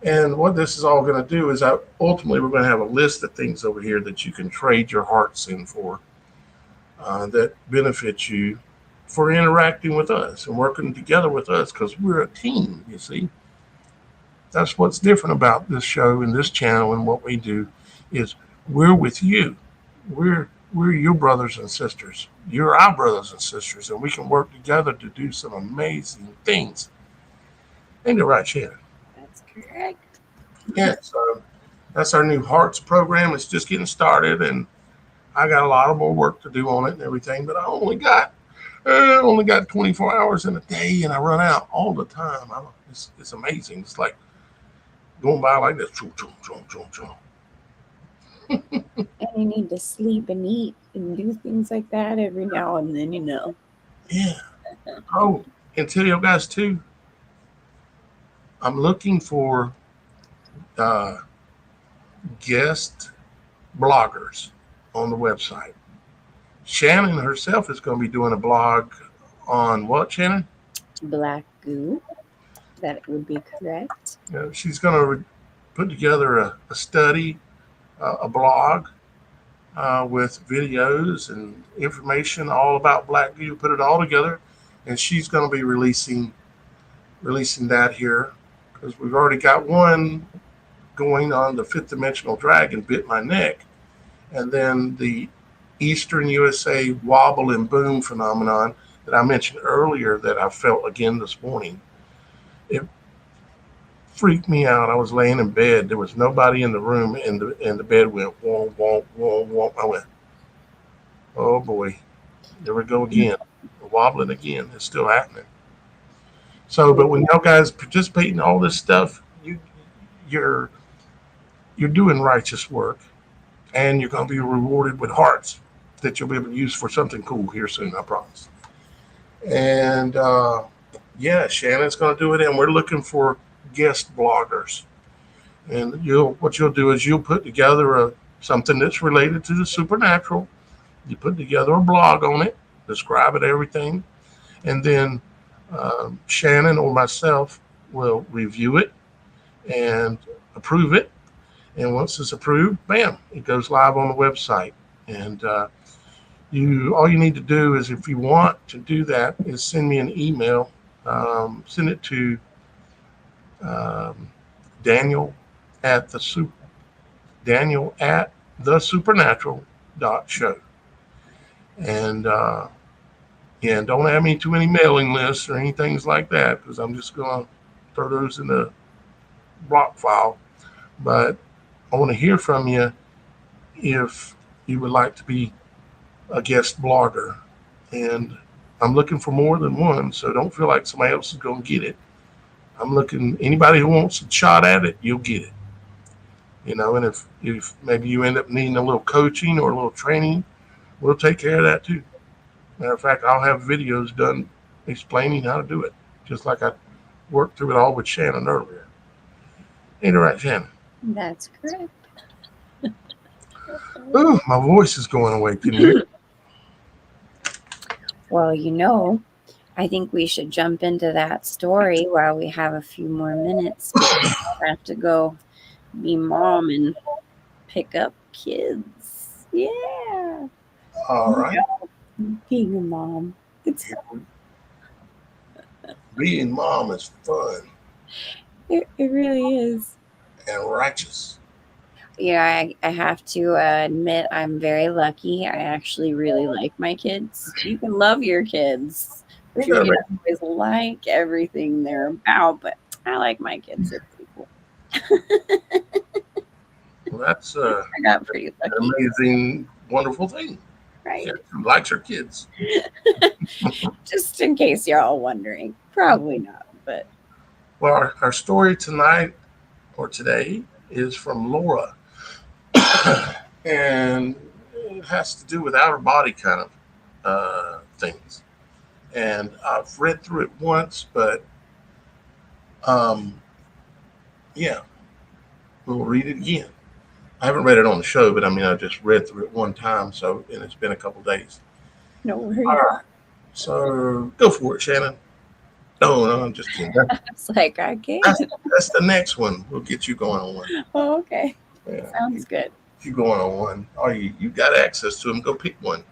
And what this is all going to do is ultimately we're going to have a list of things over here that you can trade your hearts in for that benefits you for interacting with us and working together with us, because we're a team, you see. That's what's different about this show and this channel and what we do is we're with you. We're your brothers and sisters. You're our brothers and sisters, and we can work together to do some amazing things. Ain't it right, Shannon? That's correct. Yeah, so that's our new Hearts program. It's just getting started, and I got a lot of more work to do on it and everything, but I only got 24 hours in a day, and I run out all the time. It's amazing. It's like going by like this. And you need to sleep and eat and do things like that every now and then, Yeah. Oh, and tell you guys too, I'm looking for guest bloggers on the website. Shannon herself is going to be doing a blog on what, Shannon? Black goo. That would be correct. She's going to put together a study, a blog with videos and information all about Blackview. Put it all together, and she's going to be releasing that here because we've already got one going on. The fifth dimensional dragon bit my neck, and then the Eastern USA wobble and boom phenomenon that I mentioned earlier that I felt again this morning. It freaked me out. I was laying in bed. There was nobody in the room, and the bed went womp womp womp womp. I went, oh boy, there we go again, wobbling again. It's still happening. So, but when y'all guys participate in all this stuff, you're you're doing righteous work, and you're going to be rewarded with hearts that you'll be able to use for something cool here soon. I promise. And yeah, Shannon's going to do it, and we're looking for guest bloggers. And you'll do is you'll put together something that's related to the supernatural. You put together a blog on it, describe it, everything, and then Shannon or myself will review it and approve it. And once it's approved, bam, it goes live on the website. And you all you need to do is, if you want to do that, is send me an email. Send it to um, Daniel at Daniel at the supernatural show. And and don't add me to any mailing lists or anything like that, because I'm just going to throw those in the block file. But I want to hear from you if you would like to be a guest blogger. And I'm looking for more than one, so don't feel like somebody else is going to get it. I'm looking, anybody who wants a shot at it, you'll get it. And if maybe you end up needing a little coaching or a little training, we'll take care of that too. Matter of fact, I'll have videos done explaining how to do it, just like I worked through it all with Shannon earlier. Ain't it right, Shannon? That's correct. Oh, my voice is going away. Can you hear it? Well, I think we should jump into that story while we have a few more minutes. I have to go be mom and pick up kids. Yeah. All right. Being a mom. It's Being mom is fun it really is. and righteous. Yeah, I have to admit I'm very lucky. I actually really like my kids. You can love your kids, but you Okay, can't always like everything they're about. But I like my kids. They're pretty cool. well, that's I got pretty an lucky, amazing, wonderful thing. right? Yeah, who likes her kids. Just in case you're all wondering. Probably not, but Well, our story tonight or today is from Laura. And it has to do with outer body kind of things. And I've read through it once, but um, yeah, we'll read it again. I haven't read it on the show, but I mean, I just read through it one time, and it's been a couple days. no worries. All right, so go for it, Shannon. No, I'm just kidding. It's like I can't. That's the next one. We'll get you going on one. Oh, okay. Yeah, Sounds good. if you going on one, you got access to them. Go pick one.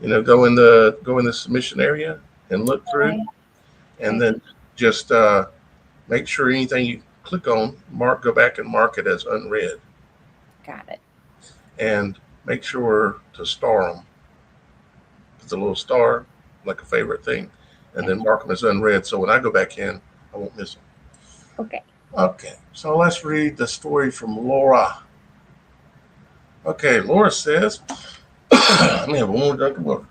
Go in the submission area and look through, Okay. and then just make sure anything you click on, go back and mark it as unread, Got it. and make sure to star them. Put the little star like a favorite thing, and then mark them as unread. So when I go back in, I won't miss them. Okay. Okay, so let's read the story from Laura. Okay, Laura says, let me have one more drink of water.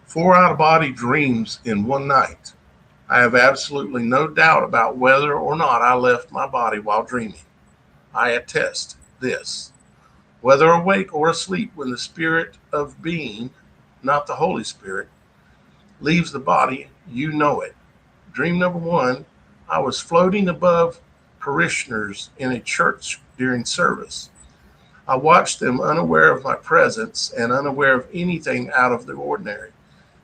4 out-of-body dreams in one night. I have absolutely no doubt about whether or not I left my body while dreaming. I attest this. Whether awake or asleep, when the spirit of being, not the Holy Spirit, leaves the body, you know it. Dream number 1, I was floating above parishioners in a church during service. I watched them unaware of my presence and unaware of anything out of the ordinary.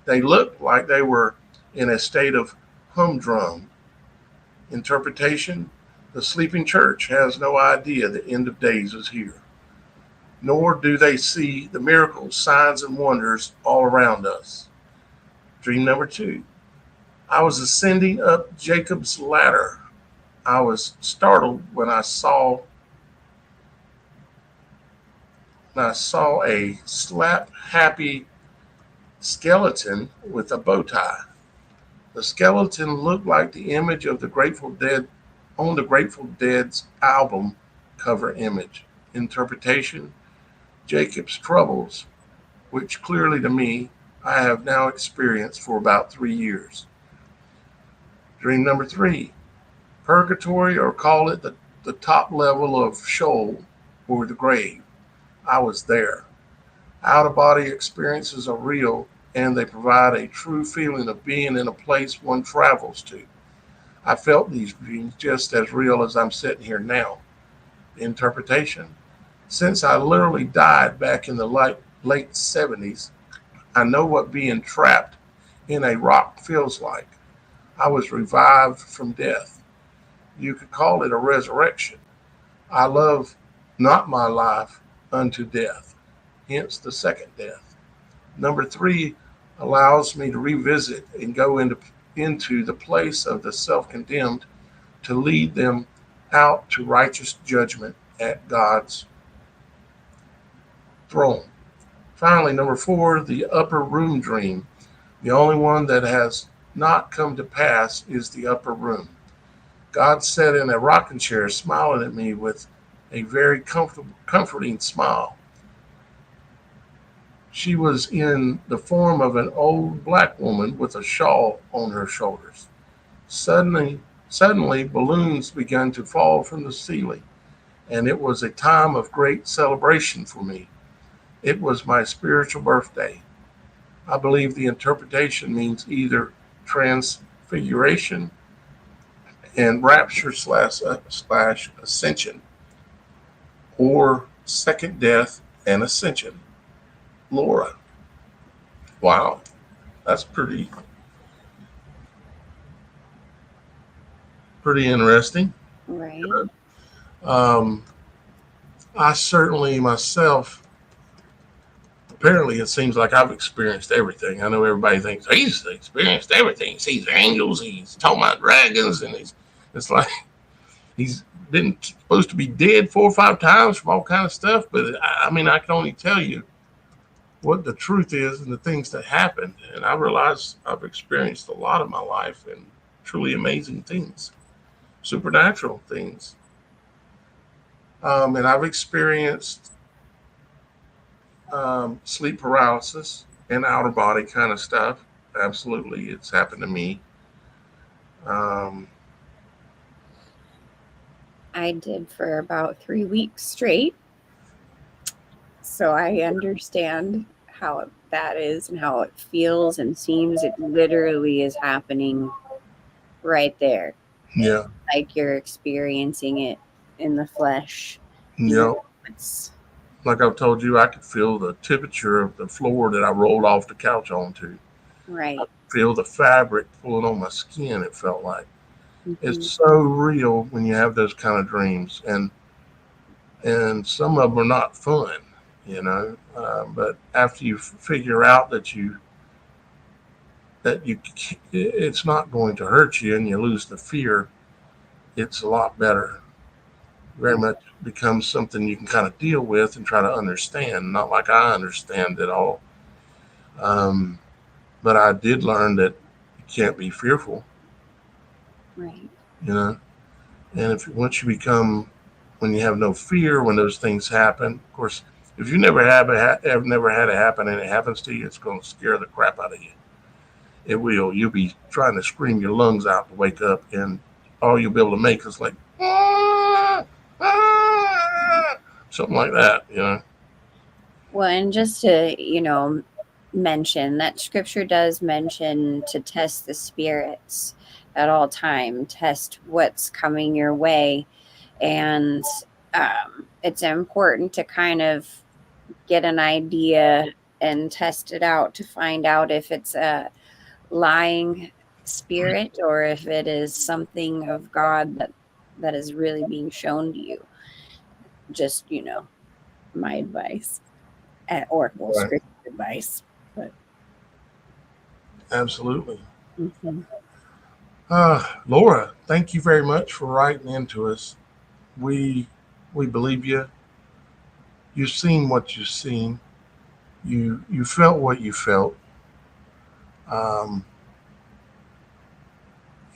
They looked like they were in a state of humdrum. Interpretation, The sleeping church has no idea the end of days is here, nor do they see the miracles, signs, and wonders all around us. Dream number two. I was ascending up Jacob's ladder. I was startled when I saw a slap happy skeleton with a bow tie. The skeleton looked like the image of the Grateful Dead on the Grateful Dead's album cover image. Interpretation: Jacob's troubles, which clearly to me I have now experienced for about 3 years. Dream number three. Purgatory, or call it the top level of Sheol or the grave. I was there. Out of body experiences are real, and they provide a true feeling of being in a place one travels to. I felt these dreams just as real as I'm sitting here now. Interpretation: since I literally died back in the late 70s, I know what being trapped in a rock feels like. I was revived from death. You could call it a resurrection. I love not my life unto death, hence the second death. Number three allows me to revisit and go into the place of the self condemned to lead them out to righteous judgment at God's throne. Finally, number four, the upper room dream. The only one that has not come to pass is the upper room. God sat in a rocking chair smiling at me with a very comforting smile. She was in the form of an old black woman with a shawl on her shoulders. Suddenly, balloons began to fall from the ceiling, and it was a time of great celebration for me. It was my spiritual birthday. I believe the interpretation means either transfiguration and rapture slash ascension, or second death and ascension. Laura. Wow, that's pretty interesting. Right. Um, I certainly myself, apparently it seems like I've experienced everything. I know everybody thinks he's experienced everything. He sees angels, he's talking about dragons, and it's like he's been supposed to be dead 4 or 5 times from all kind of stuff. But I mean, I can only tell you what the truth is and the things that happened. And I realize I've experienced a lot of my life and truly amazing things, supernatural things. And I've experienced sleep paralysis and outer body kind of stuff. Absolutely, it's happened to me. Um, I did for about 3 weeks straight. So I understand how that is and how it feels and seems. It literally is happening right there. yeah, Like you're experiencing it in the flesh. you You know, know, it's like I've told you, I could feel the temperature of the floor that I rolled off the couch onto. right. Feel the fabric pulling on my skin. It felt like it's Hmm. so real when you have those kind of dreams, and some of them are not fun, you know. But after you figure out that it's not going to hurt you, and you lose the fear, it's a lot better. Very much becomes something you can kind of deal with and try to understand. Not like I understand it all, um, but I did learn that you can't be fearful, Right. you know. And if once you become, when you have no fear, when those things happen, of course, if you have never had it happen and it happens to you, it's going to scare the crap out of you. It will. You'll be trying to scream your lungs out to wake up, and all you'll be able to make is like "Ah, ah," something like that. You know. Well, and just to, mention that scripture does mention to test the spirits at all time, test what's coming your way. And it's important to kind of get an idea and test it out to find out if it's a lying spirit or if it is something of God that that is really being shown to you. Just, my advice, or well, Right. script advice. But Absolutely. mhm. Laura, thank you very much for writing into us. We we believe you. You've seen what you've seen. You felt what you felt. Um,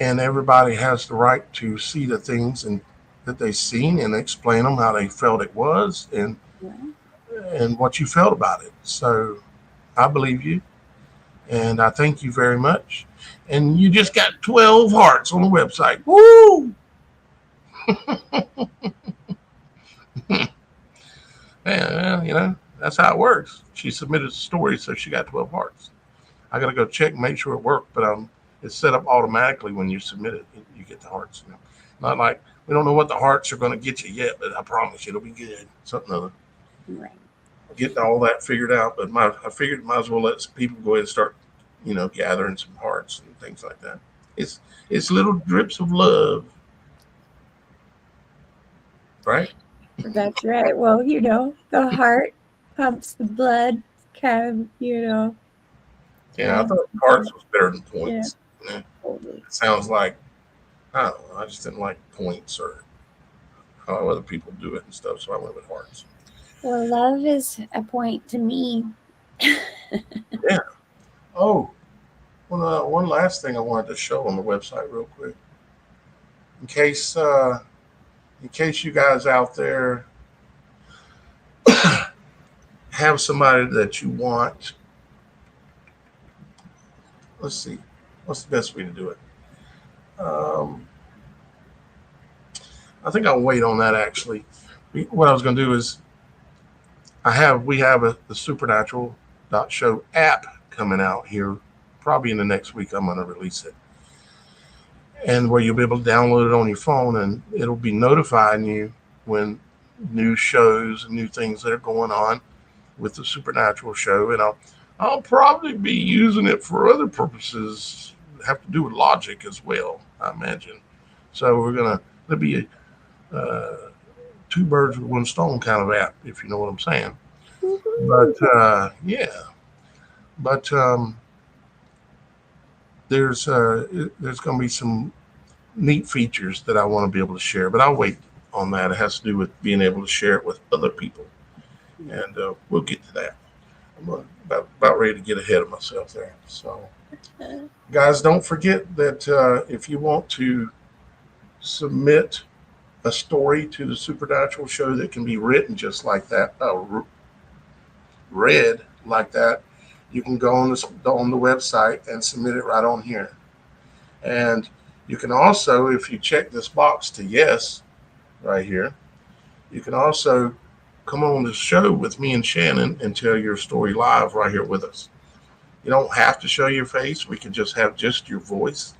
and everybody has the right to see the things and that they've seen and explain them how they felt it was Yeah. and what you felt about it. So I believe you, and I thank you very much. And you just got 12 hearts on the website. Woo! Yeah, that's how it works. She submitted a story, so she got 12 hearts. I got to go check and make sure it worked, but it's set up automatically when you submit it. You get the hearts. Not like we don't know what the hearts are going to get you yet, but I promise you it'll be good. Something other. Right. Getting all that figured out, but I figured might as well let some people go ahead and start, gathering some hearts and things like that. It's it's little drips of love, right? That's right. Well, the heart pumps the blood, kind of, Yeah, I makes thought hearts was better than yeah, points. Yeah, it totally. sounds like I don't know. I just didn't like points or how other people do it and stuff, so I went with hearts. Well, love is a point to me. Yeah. Oh, one last thing I wanted to show on the website real quick, in case uh, in case you guys out there have somebody that you want. Let's see, what's the best way to do it? Um, I think I'll wait on that actually. What I was going to do is we have the Supernatural Show app coming out here. Probably in the next week, I'm going to release it, and where you'll be able to download it on your phone, and it'll be notifying you when new shows and new things that are going on with the Supernatural show, and I'll probably be using it for other purposes that have to do with logic as well, I imagine. So there'll be a two birds with one stone kind of app, if you know what I'm saying. But Woohoo! yeah, but there's going to be some neat features that I want to be able to share, but I'll wait on that. It has to do with being able to share it with other people, and we'll get to that. I'm about ready to get ahead of myself there. So, guys, don't forget that if you want to submit a story to the Supernatural show that can be written just like that, read like that, you can go on the website and submit it right on here. And you can also, if you check this box to yes, right here, you can also come on the show with me and Shannon and tell your story live right here with us. You don't have to show your face. We can just have just your voice,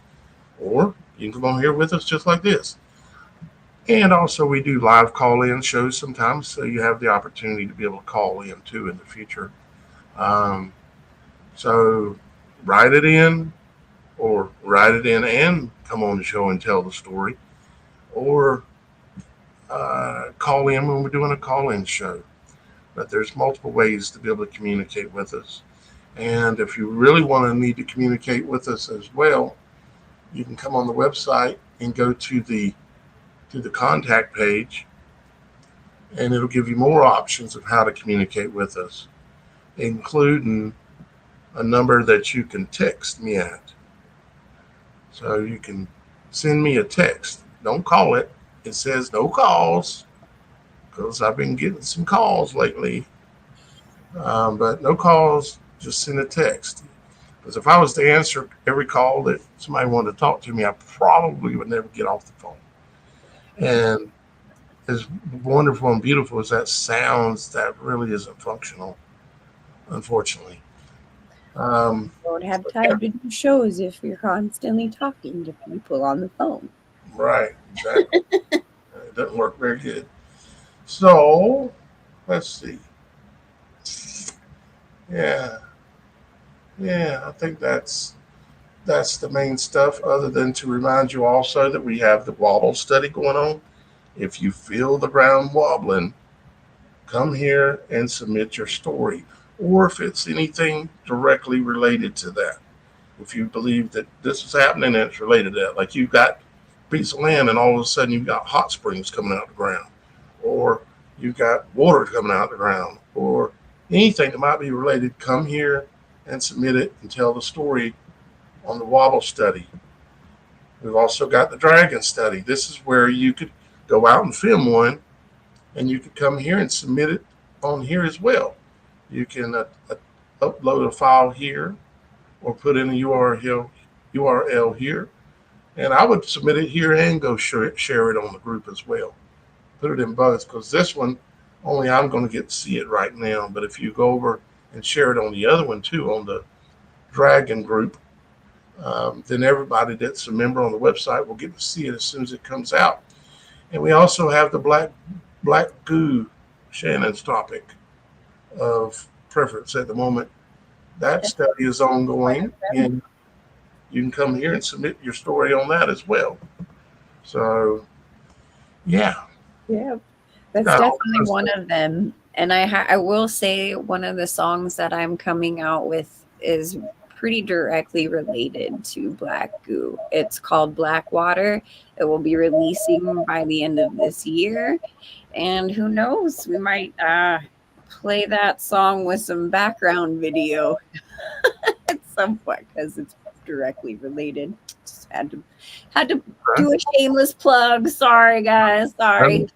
or you can come on here with us just like this. And also, we do live call in shows sometimes, so you have the opportunity to be able to call in too in the future. Um, so, write it in, or write it in and come on the show and tell the story, or call in when we're doing a call in show. But there's multiple ways to be able to communicate with us. And if you really want to need to communicate with us as well, you can come on the website and go to the contact page, and it'll give you more options of how to communicate with us, including a number that you can text me at. So you can send me a text. Don't call it. It says no calls because I've been getting some calls lately. But no calls, just send a text. Because if I was to answer every call that somebody wanted to talk to me, I probably would never get off the phone. And as wonderful and beautiful as that sounds, that really isn't functional, unfortunately. Um, Don't have yeah, time to do shows if you're constantly talking to people on the phone. right, exactly. It doesn't work very good. So let's see. Yeah, yeah, I think that's. That's the main stuff, other than to remind you also that we have the wobble study going on. If you feel the ground wobbling, come here and submit your story. Or if it's anything directly related to that. If you believe that this is happening and it's related to that, like you've got a piece of land and all of a sudden you've got hot springs coming out of the ground, or you've got water coming out of the ground, or anything that might be related, come here and submit it and tell the story on the wobble study. We've also got the dragon study. This is where you could go out and film one, and you could come here and submit it on here as well. You can upload a file here or put in a URL here, and I would submit it here and go share it on the group as well. Put it in both, because this one only I'm going to get to see it right now. But if you go over and share it on the other one too, on the Dragon group, then everybody that's a member on the website will get to see it as soon as it comes out. And we also have the black goo, Shannon's topic of preference at the moment. That study is ongoing, and you can come here and submit your story on that as well. So, yeah. Yeah, that's definitely one of them. And I will say one of the songs that I'm coming out with is pretty directly related to Black Goo. It's called Black Water. It will be releasing by the end of this year. And who knows, we might play that song with some background video at some point because it's directly related. Just had to do a shameless plug. Sorry, guys. Sorry.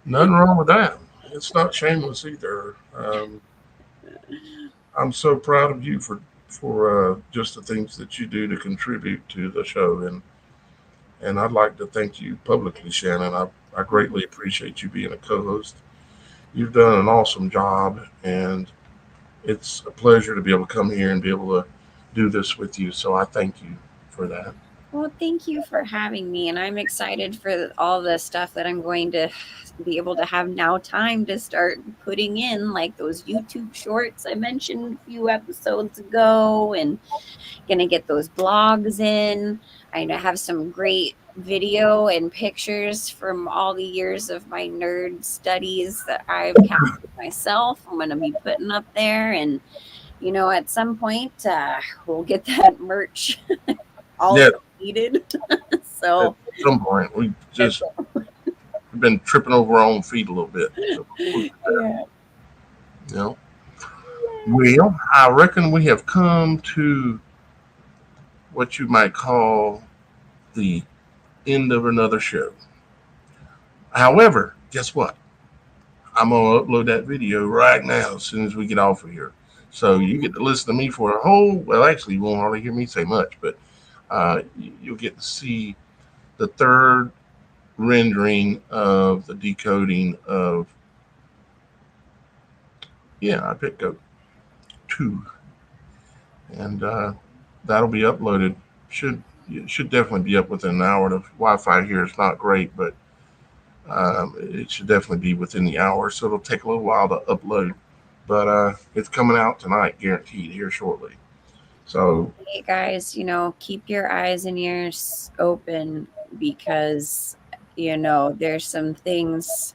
Nothing wrong with that. It's not shameless either. I'm so proud of you for just the things that you do to contribute to the show, and I'd like to thank you publicly, Shannon. I greatly appreciate you being a co-host. You've done an awesome job, and it's a pleasure to be able to come here and be able to do this with you. So I thank you for that. Well, thank you for having me, and I'm excited for all the stuff that I'm going to be able to have now time to start putting in, like those YouTube shorts I mentioned a few episodes ago, and gonna get those blogs in. I have some great video and pictures from all the years of my nerd studies that I've captured myself. I'm gonna be putting up there, and at some point, we'll get that merch all Yeah, needed. at So some point we just been tripping over our own feet a little bit. So yeah. you know, well, I reckon we have come to what you might call the end of another show. However, guess what? I'm gonna upload that video right now as soon as we get off of here. So you get to listen to me for a whole. Well, actually, you won't hardly hear me say much, but you'll get to see the third rendering of the decoding of, yeah, I picked up two, and that'll be uploaded. Should it should definitely be up within an hour. The Wi-Fi here is not great, but it should definitely be within the hour. So it'll take a little while to upload, but it's coming out tonight, guaranteed, here shortly. So Hey guys, keep your eyes and ears open because there's some things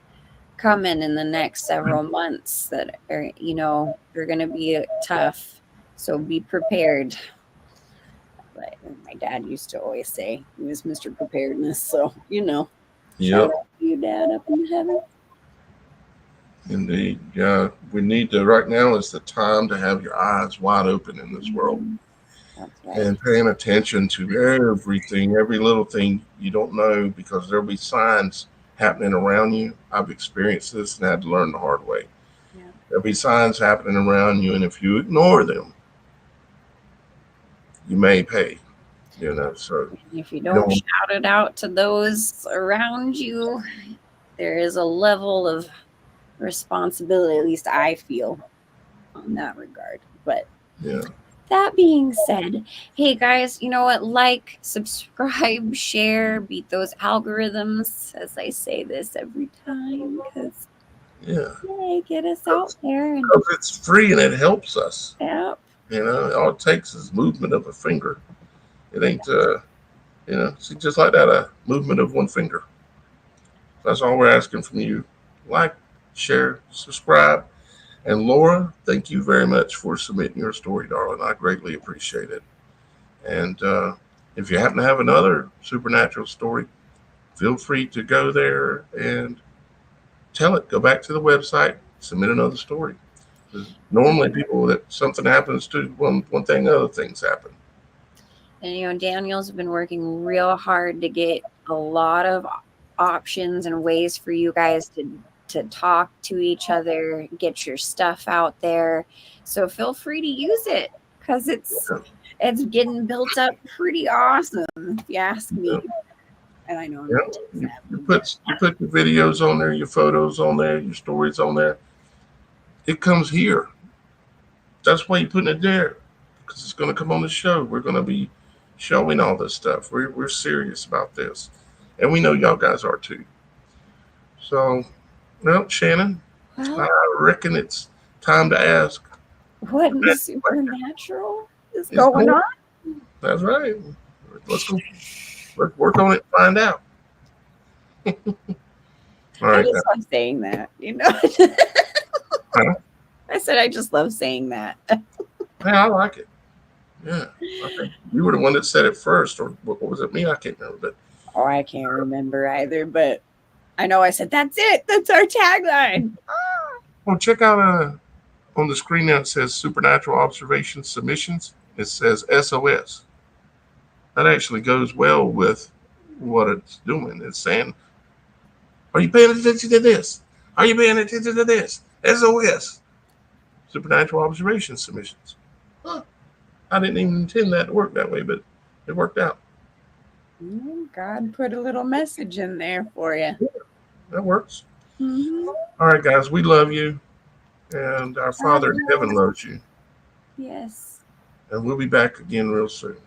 coming in the next several months that are going to be tough. So be prepared. Like my dad used to always say, he was Mr. Preparedness. So, shout yep, out to you, Dad, up in heaven. indeed, yeah, we need to. Right now is the time to have your eyes wide open in this world That's right. and paying attention to everything, every little thing you don't know, because there'll be signs happening around you. I've experienced this and had to learn the hard way. Yeah. There'll be signs happening around you, and if you ignore them, you may pay. So If you you don't don't. shout it out to those around you, there is a level of responsibility, at least I feel, on that regard. But Yeah, that being said, hey guys, you know what? Like, subscribe, share, beat those algorithms, as I say this every time, because yeah, yay, get us out there and because it's free and it helps us. yeah. All it takes is movement of a finger. It ain't, see, just like that, a movement of one finger. That's all we're asking from you. Like, share, subscribe. And Laura, thank you very much for submitting your story, darling. I greatly appreciate it. And if you happen to have another supernatural story, feel free to go there and tell it. Go back to the website, submit another story. Normally, people that something happens to one thing, other things happen. And Daniel's been working real hard to get a lot of options and ways for you guys to talk to each other, get your stuff out there. So feel free to use it because it's getting built up pretty awesome, if you ask me. And I know I'm not You put your videos on there, your photos on there, your stories on there. It comes here. That's why you're putting it there, because it's going to come on the show. We're going to be showing all this stuff. We're serious about this, and we know y'all guys are too. So, well, Shannon, I reckon it's time to ask. What in supernatural is going on? That's right. Let's go. Let's work on it and find out. All right. I just love saying that, Huh? I said I just love saying that. Yeah, I like it. Yeah. I think you were the one that said it first, or what was it, me? I can't remember. But I can't remember either, but I know I said, that's it. That's our tagline. Well, check out on the screen now it says Supernatural Observation Submissions. It says SOS. That actually goes well with what it's doing. It's saying, are you paying attention to this? Are you paying attention to this? SOS. Supernatural Observation Submissions. Huh. I didn't even intend that to work that way, but it worked out. God put a little message in there for you. Yeah, that works. Mm-hmm. All right, guys, we love you. And our Father in heaven loves you. Yes. And we'll be back again real soon.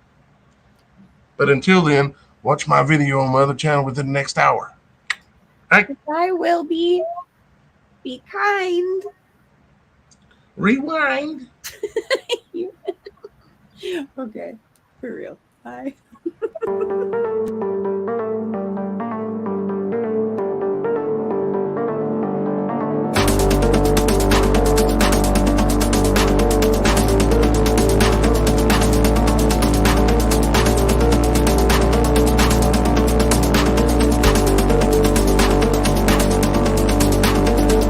But until then, watch my video on my other channel within the next hour. Right? I will be. Be kind. Rewind. Okay. For real. Bye.